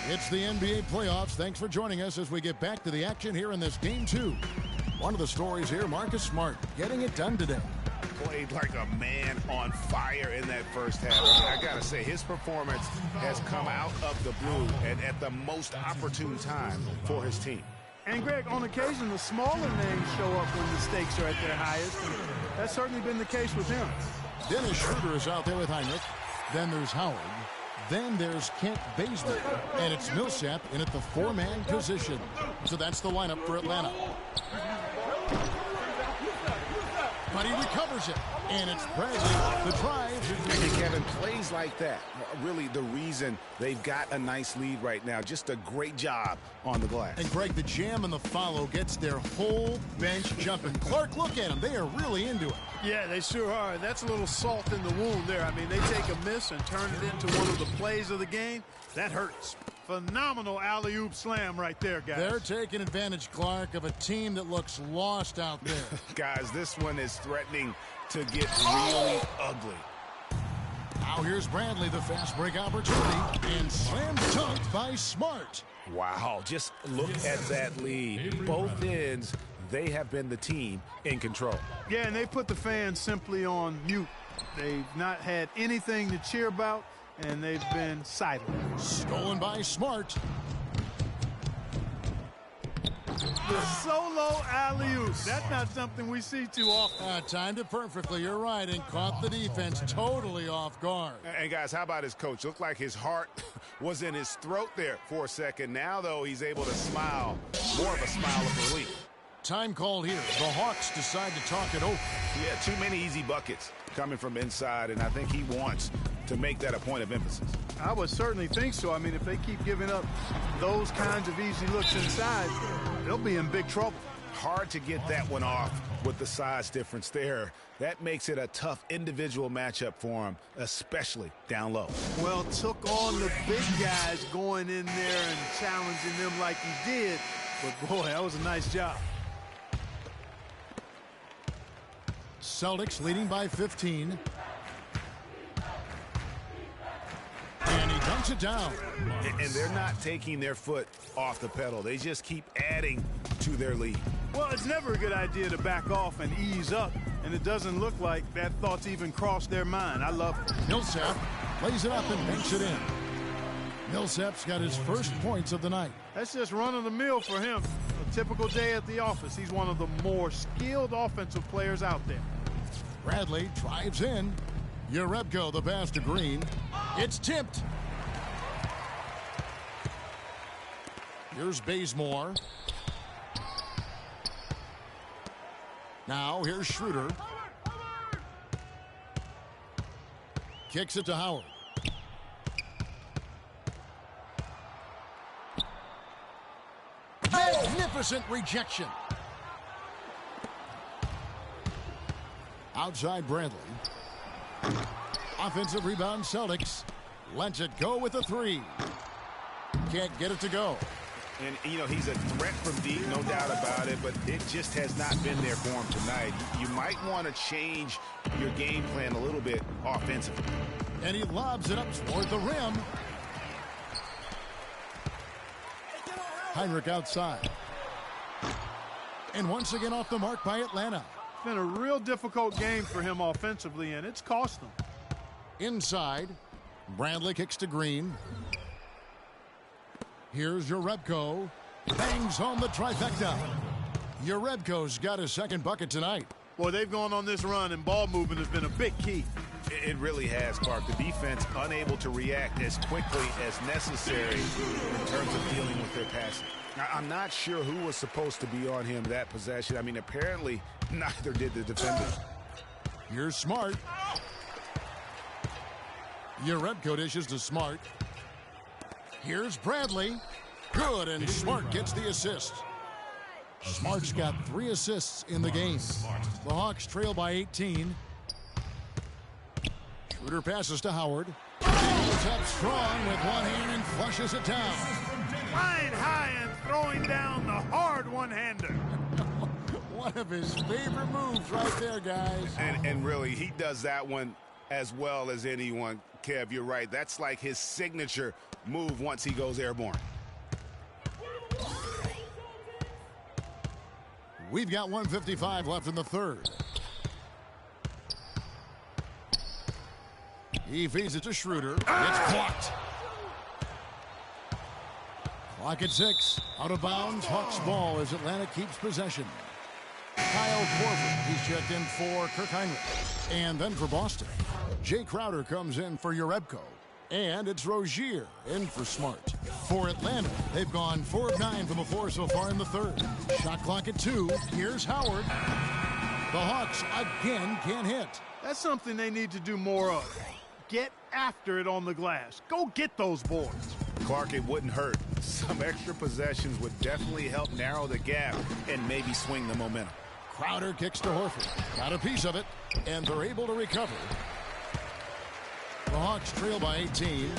It's the NBA playoffs. Thanks for joining us as we get back to the action here in this Game 2. One of the stories here, Marcus Smart getting it done today. Played like a man on fire in that first half. I gotta say, his performance has come out of the blue and at the most opportune time for his team. And, Greg, on occasion, the smaller names show up when the stakes are at their highest, and that's certainly been the case with him. Dennis Schroeder is out there with Heinrich. Then there's Howard. Then there's Kent Bazemore. And it's Millsap in at the 4-man position. So that's the lineup for Atlanta. But he recovers it. And it's Bradley, the drive. And Kevin, plays like that, really the reason they've got a nice lead right now. Just a great job on the glass. And Greg, the jam and the follow gets their whole bench jumping. Clark, look at them. They are really into it. Yeah, they sure are. That's a little salt in the wound there. I mean, they take a miss and turn it into one of the plays of the game. That hurts. Phenomenal alley-oop slam right there, guys. They're taking advantage, Clark, of a team that looks lost out there. Guys, this one is threatening to get really ugly. Now here's Bradley, the fast break opportunity, and slam dunked by Smart. Wow, just look at that lead. Both ends, they have been the team in control. Yeah, and they put the fans simply on mute. They've not had anything to cheer about, and they've been silent. Stolen by Smart. The solo alley-oop. That's not something we see too often. Timed it perfectly. You're right, and caught the defense totally off guard. And guys, how about his coach? Looked like his heart was in his throat there for a second. Now, though, he's able to smile. More of a smile of relief. Time called here. The Hawks decide to talk it over. Yeah, too many easy buckets coming from inside, and I think he wants to make that a point of emphasis. I would certainly think so. I mean, if they keep giving up those kinds of easy looks inside, they'll be in big trouble. Hard to get that one off with the size difference there. That makes it a tough individual matchup for him, especially down low. Well, took on the big guys going in there and challenging them like he did. But, boy, that was a nice job. Celtics leading by 15. And he dunks it down. And they're not taking their foot off the pedal. They just keep adding to their lead. Well, it's never a good idea to back off and ease up, and it doesn't look like that thought's even crossed their mind. I love it. Millsap lays it up and banks it in. Millsap's got his first points of the night. That's just run-of-the-mill for him. A typical day at the office. He's one of the more skilled offensive players out there. Bradley drives in. Urebko, the pass to Green. It's tipped. Here's Bazemore. Now here's Schroeder. Kicks it to Howard. Magnificent rejection. Outside Bradley. Offensive rebound Celtics. Lets it go with a 3. Can't get it to go. And, you know, he's a threat from deep, no doubt about it, but it just has not been there for him tonight. You might want to change your game plan a little bit offensively. And he lobs it up toward the rim. Heinrich outside. And once again off the mark by Atlanta. It's been a real difficult game for him offensively, and it's cost them. Inside, Bradley kicks to Green. Here's Jerebko. Bangs home the trifecta. Jerebko's got his second bucket tonight. Boy, they've gone on this run, and ball movement has been a big key. It really has, Clark. The defense unable to react as quickly as necessary in terms of dealing with their passing. Now, I'm not sure who was supposed to be on him that possession. I mean, apparently neither did the defenders. Here's Smart. Jerebko dishes to Smart. Here's Bradley. Good, and Smart gets the assist. Smart's got 3 assists in the game. The Hawks trail by 18. Schroeder passes to Howard. He holds up strong with one hand and flushes it down. Flying high and throwing down the hard one-hander. One of his favorite moves right there, guys. And really, he does that one as well as anyone. Kev, you're right. That's like his signature move once he goes airborne. We've got 1:55 left in the third. He feeds it to Schroeder. It's blocked. Clock at 6. Out of bounds. Hawks ball as Atlanta keeps possession. Kyle Korver. He's checked in for Kirk Heinrich. And then for Boston, Jay Crowder comes in for Jerebko. And it's Rozier in for Smart. For Atlanta, they've gone 4 of 9 from the floor so far in the third. Shot clock at 2. Here's Howard. The Hawks again can't hit. That's something they need to do more of. Get after it on the glass. Go get those boards. Clark, it wouldn't hurt. Some extra possessions would definitely help narrow the gap and maybe swing the momentum. Crowder kicks to Horford. Got a piece of it, and they're able to recover. The Hawks trail by 18.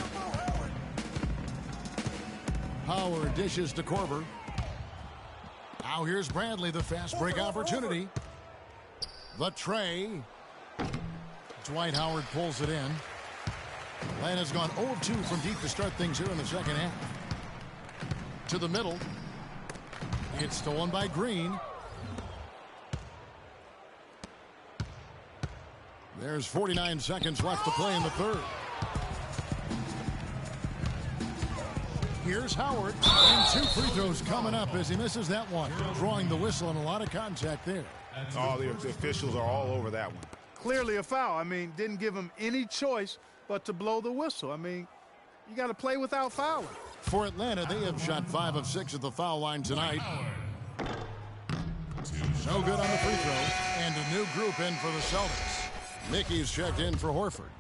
Howard dishes to Korver. Now here's Bradley, the fast break opportunity. The tray. Dwight Howard pulls it in. Atlanta's gone 0-2 from deep to start things here in the second half. To the middle. It's stolen by Green. There's 49 seconds left to play in the third. Here's Howard. And 2 free throws coming up as he misses that one. Drawing the whistle and a lot of contact there. Oh, the officials are all over that one. Clearly a foul. I mean, didn't give him any choice but to blow the whistle. I mean, you got to play without fouling. For Atlanta, they have shot 5 of 6 at the foul line tonight. No good on the free throw. And a new group in for the Celtics. Mickey's checked in for Horford.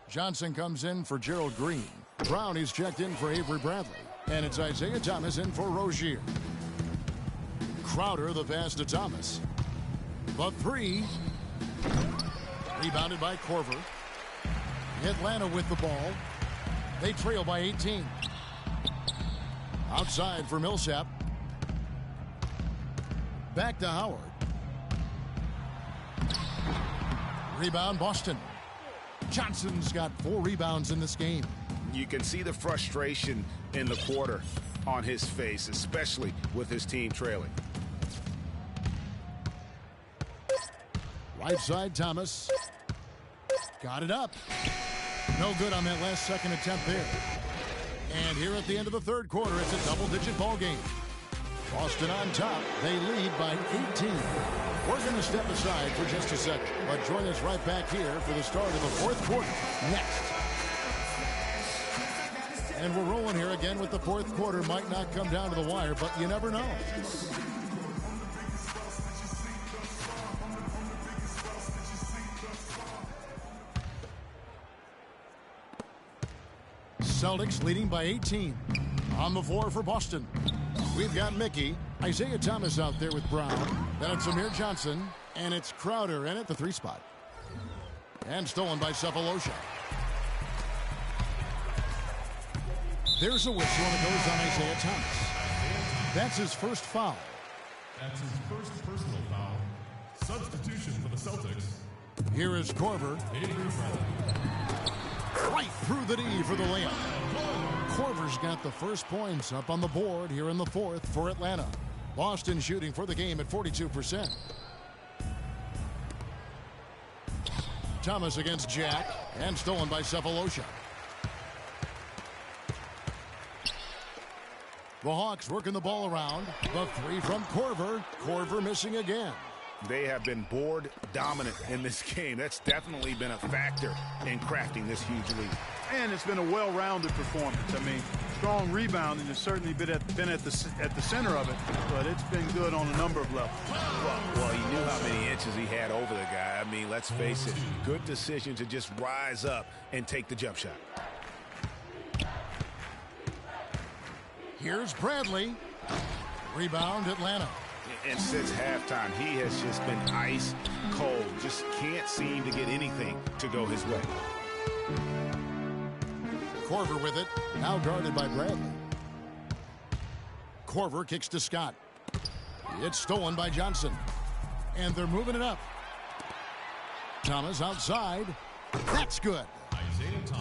Johnson comes in for Gerald Green. Brown is checked in for Avery Bradley. And it's Isaiah Thomas in for Rozier. Crowder, the pass to Thomas. The 3. Rebounded by Korver. Atlanta with the ball. They trail by 18. Outside for Millsap. Back to Howard. Rebound Boston. Johnson's got 4 rebounds in this game. You can see the frustration in the quarter on his face, especially with his team trailing. Right side Thomas. Got it up. No good on that last second attempt there. And here at the end of the third quarter, it's a double-digit ball game. Boston on top. They lead by 18. We're going to step aside for just a second, but join us right back here for the start of the fourth quarter next. And we're rolling here again with the fourth quarter. Might not come down to the wire, but you never know. Celtics leading by 18. On the floor for Boston, we've got Mickey, Isaiah Thomas out there with Brown. Then it's Amir Johnson, and it's Crowder in at the 3 spot. And stolen by Cephalosha. There's a whistle, and it goes on Isaiah Thomas. That's his first foul. That's his first personal foul. Substitution for the Celtics. Here is Korver. Right through the D for the layup. Korver's got the first points up on the board here in the fourth for Atlanta. Boston shooting for the game at 42%. Thomas against Jack, and stolen by Cephalosha. The Hawks working the ball around. The three from Korver. Korver missing again. They have been board dominant in this game. That's definitely been a factor in crafting this huge lead. And it's been a well-rounded performance. I mean, strong rebounding has certainly been at the center of it, but it's been good on a number of levels. Well, he knew how many inches he had over the guy. I mean, let's face it, good decision to just rise up and take the jump shot. Here's Bradley. Rebound, Atlanta. And since halftime, he has just been ice cold. Just can't seem to get anything to go his way. Korver with it, now guarded by Bradley. Korver kicks to Scott. It's stolen by Johnson. And they're moving it up. Thomas outside. That's good.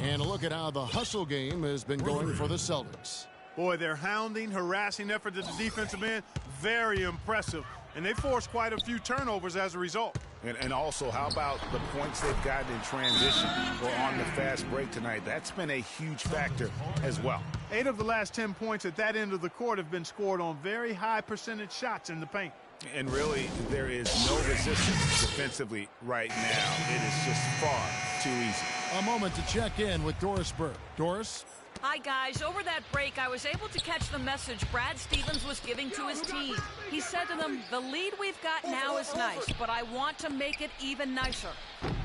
And a look at how the hustle game has been going for the Celtics. Boy, their hounding, harassing effort at the defensive end, very impressive. And they forced quite a few turnovers as a result. And also, how about the points they've gotten in transition or on the fast break tonight? That's been a huge factor as well. 8 of the last 10 points at that end of the court have been scored on very high percentage shots in the paint. And really, there is no resistance defensively right now. It is just far too easy. A moment to check in with Doris Burke. Doris? Hi, guys. Over that break, I was able to catch the message Brad Stevens was giving to his team. He said to them, the lead we've got now is nice, but I want to make it even nicer.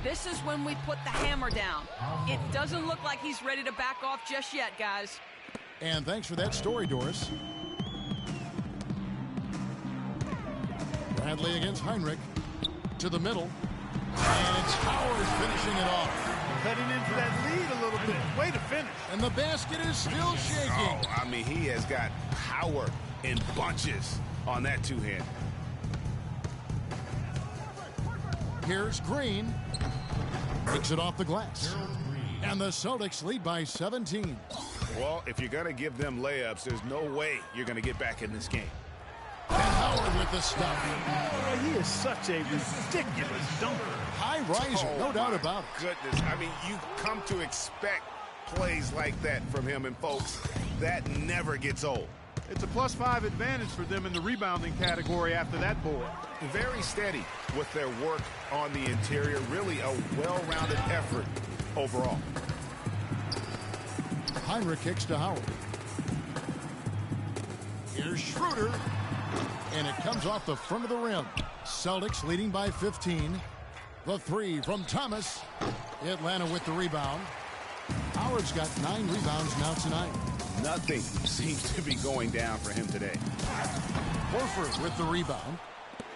This is when we put the hammer down. It doesn't look like he's ready to back off just yet, guys. And thanks for that story, Doris. Bradley against Heinrich. To the middle. And it's Howard finishing it off. Cutting into that lead a little bit. Way to finish. And the basket is still shaking. Oh, I mean, he has got power in bunches on that two-hand. Here's Green. Picks it off the glass. And the Celtics lead by 17. Well, if you're going to give them layups, there's no way you're going to get back in this game. And Howard with the stop. He is such a ridiculous dunker. High riser, no doubt about it. Goodness, I mean, you come to expect plays like that from him, and folks, that never gets old. It's a +5 advantage for them in the rebounding category after that board. Very steady with their work on the interior. Really a well-rounded effort overall. Heinrich kicks to Howard. Here's Schroeder. And it comes off the front of the rim. Celtics leading by 15. The three from Thomas. Atlanta with the rebound. Howard's got 9 rebounds now tonight. Nothing seems to be going down for him today. Horford with the rebound.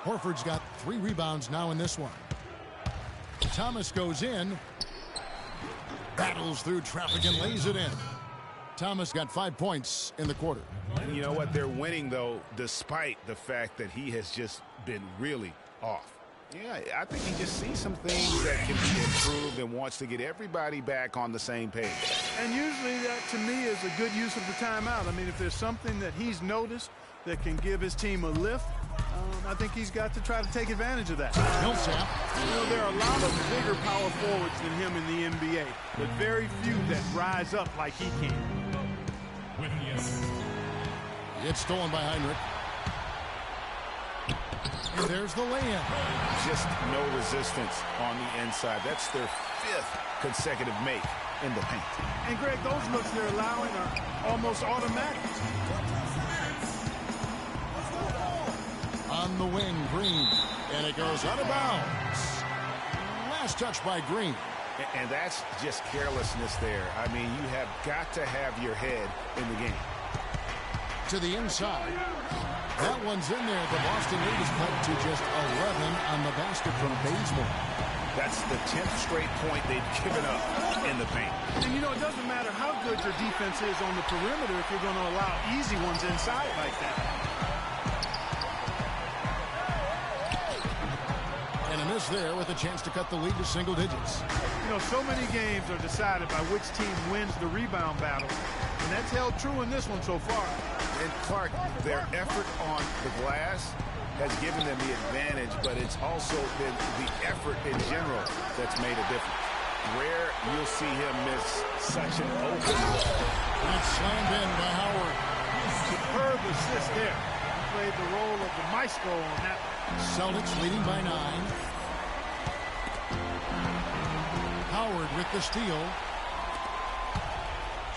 Horford's got 3 rebounds now in this one. Thomas goes in. Battles through traffic and lays it in. Thomas got 5 points in the quarter. You know what? They're winning, though, despite the fact that he has just been really off. Yeah, I think he just sees some things that can be improved and wants to get everybody back on the same page. And usually that, to me, is a good use of the timeout. I mean, if there's something that he's noticed that can give his team a lift, I think he's got to try to take advantage of that. Millsap. You know, there are a lot of bigger power forwards than him in the NBA, but very few that rise up like he can. It's stolen by Heinrich. And there's the lay-in. Just no resistance on the inside. That's their 5th consecutive make in the paint. And, Greg, those looks they're allowing are almost automatic. On the wing, Green. And it goes out of bounds. Last touch by Green. And that's just carelessness there. I mean, you have got to have your head in the game. To the inside. That one's in there. The Boston lead is cut to just 11 on the basket from Bazemore. That's the 10th straight point they've given up in the paint. And, you know, it doesn't matter how good your defense is on the perimeter if you're going to allow easy ones inside like that. just there with a chance to cut the lead to single digits. You know, so many games are decided by which team wins the rebound battle, and that's held true in this one so far. And Clark, their effort on the glass has given them the advantage, but it's also been the effort in general that's made a difference. Rare you'll see him miss such an open look. It's slammed in by Howard. Superb assist there. He played the role of the maestro on that one. Celtics leading by 9. Howard with the steal.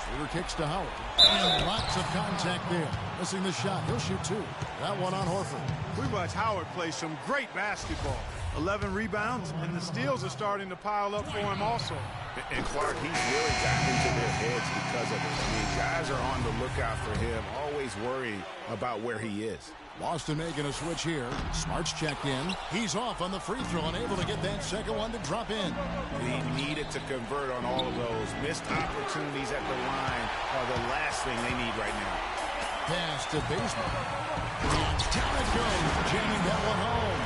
Shooter kicks to Howard. And lots of contact there. Missing the shot. He'll shoot 2. That one on Horford. We watched Howard play some great basketball. 11 rebounds, and the steals are starting to pile up for him also. And Clark, he's really gotten into their heads because of it. I mean, guys are on the lookout for him, always worrying about where he is. Boston making a switch here. Smart's checked in. He's off on the free throw and able to get that second one to drop in. He needed to convert on all of those. Missed opportunities at the line are the last thing they need right now. Pass to Baseman. And down it goes, jamming that one home.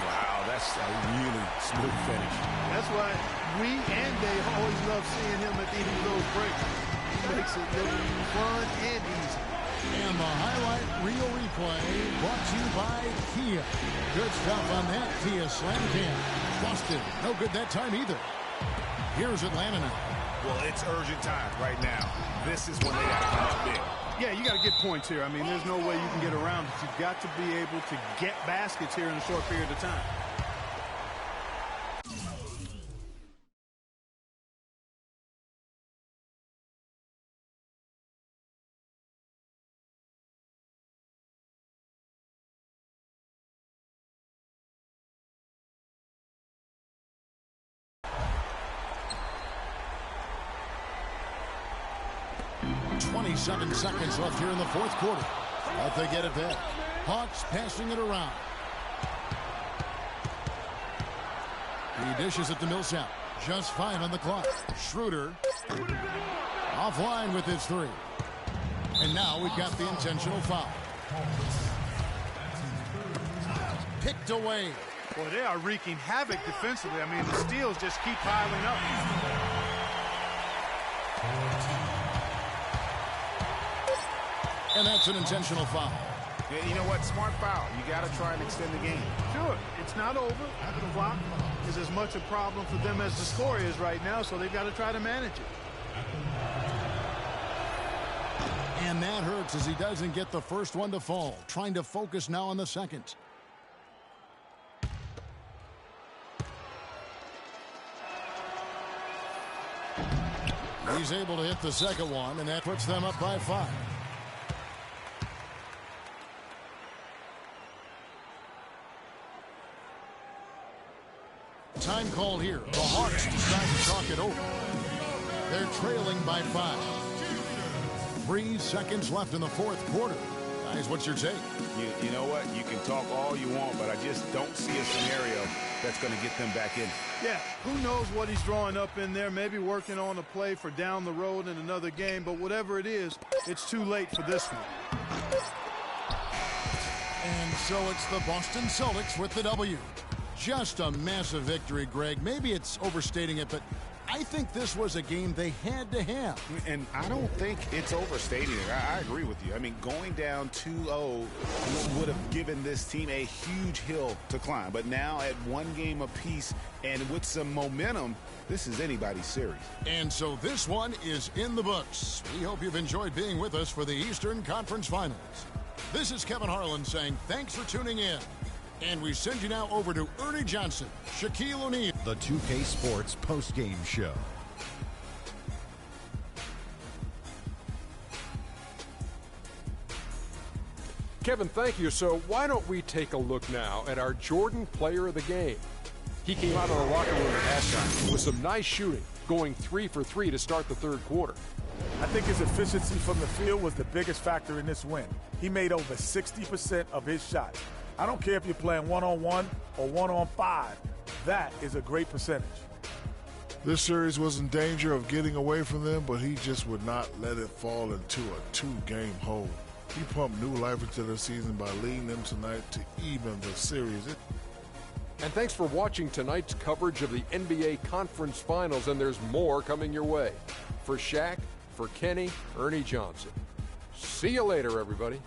Wow, that's a really smooth finish. That's why we and Dave always love seeing him at the end of those breaks. He makes it look fun and easy. And the highlight reel replay brought to you by Kia. Good stuff on that Kia Slam Cam. Busted. No good that time either. Here's Atlanta now. Well, it's urgent time right now. This is when they got to come up big. Yeah, you got to get points here. I mean, there's no way you can get around it. You've got to be able to get baskets here in a short period of time. .27 seconds left here in the fourth quarter. But they get it back. Hawks passing it around. He dishes it to Millsap. Just 5 on the clock. Schroeder offline with his 3. And now we've got the intentional foul. Picked away. Boy, they are wreaking havoc defensively. I mean, the steals just keep piling up. And that's an intentional foul. Yeah, you know what? Smart foul. You got to try and extend the game. Sure, it's not over. The clock is as much a problem for them as the score is right now, so they've got to try to manage it. And that hurts as he doesn't get the first one to fall. Trying to focus now on the second. He's able to hit the second one, and that puts them up by 5. Time called here. The Hawks decide to talk it over. They're trailing by 5. 3 seconds left in the fourth quarter. Guys, what's your take? You know what? You can talk all you want, but I just don't see a scenario that's going to get them back in. Yeah, who knows what he's drawing up in there, maybe working on a play for down the road in another game, but whatever it is, it's too late for this one. And so it's the Boston Celtics with the W. Just a massive victory, Greg. Maybe it's overstating it, but I think this was a game they had to have. And I don't think it's overstating it. I agree with you. I mean, going down 2-0 would have given this team a huge hill to climb. But now at 1 game apiece and with some momentum, this is anybody's series. And so this one is in the books. We hope you've enjoyed being with us for the Eastern Conference Finals. This is Kevin Harlan saying thanks for tuning in. And we send you now over to Ernie Johnson, Shaquille O'Neal. The 2K Sports post-game show. Kevin, thank you. So why don't we take a look now at our Jordan Player of the Game. He came out of the locker room at halftime with some nice shooting, going 3 for 3 to start the third quarter. I think his efficiency from the field was the biggest factor in this win. He made over 60% of his shots. I don't care if you're playing 1-on-1 or 1-on-5. That is a great percentage. This series was in danger of getting away from them, but he just would not let it fall into a 2-game hole. He pumped new life into their season by leading them tonight to even the series. And thanks for watching tonight's coverage of the NBA Conference Finals, and there's more coming your way. For Shaq, for Kenny, Ernie Johnson. See you later, everybody.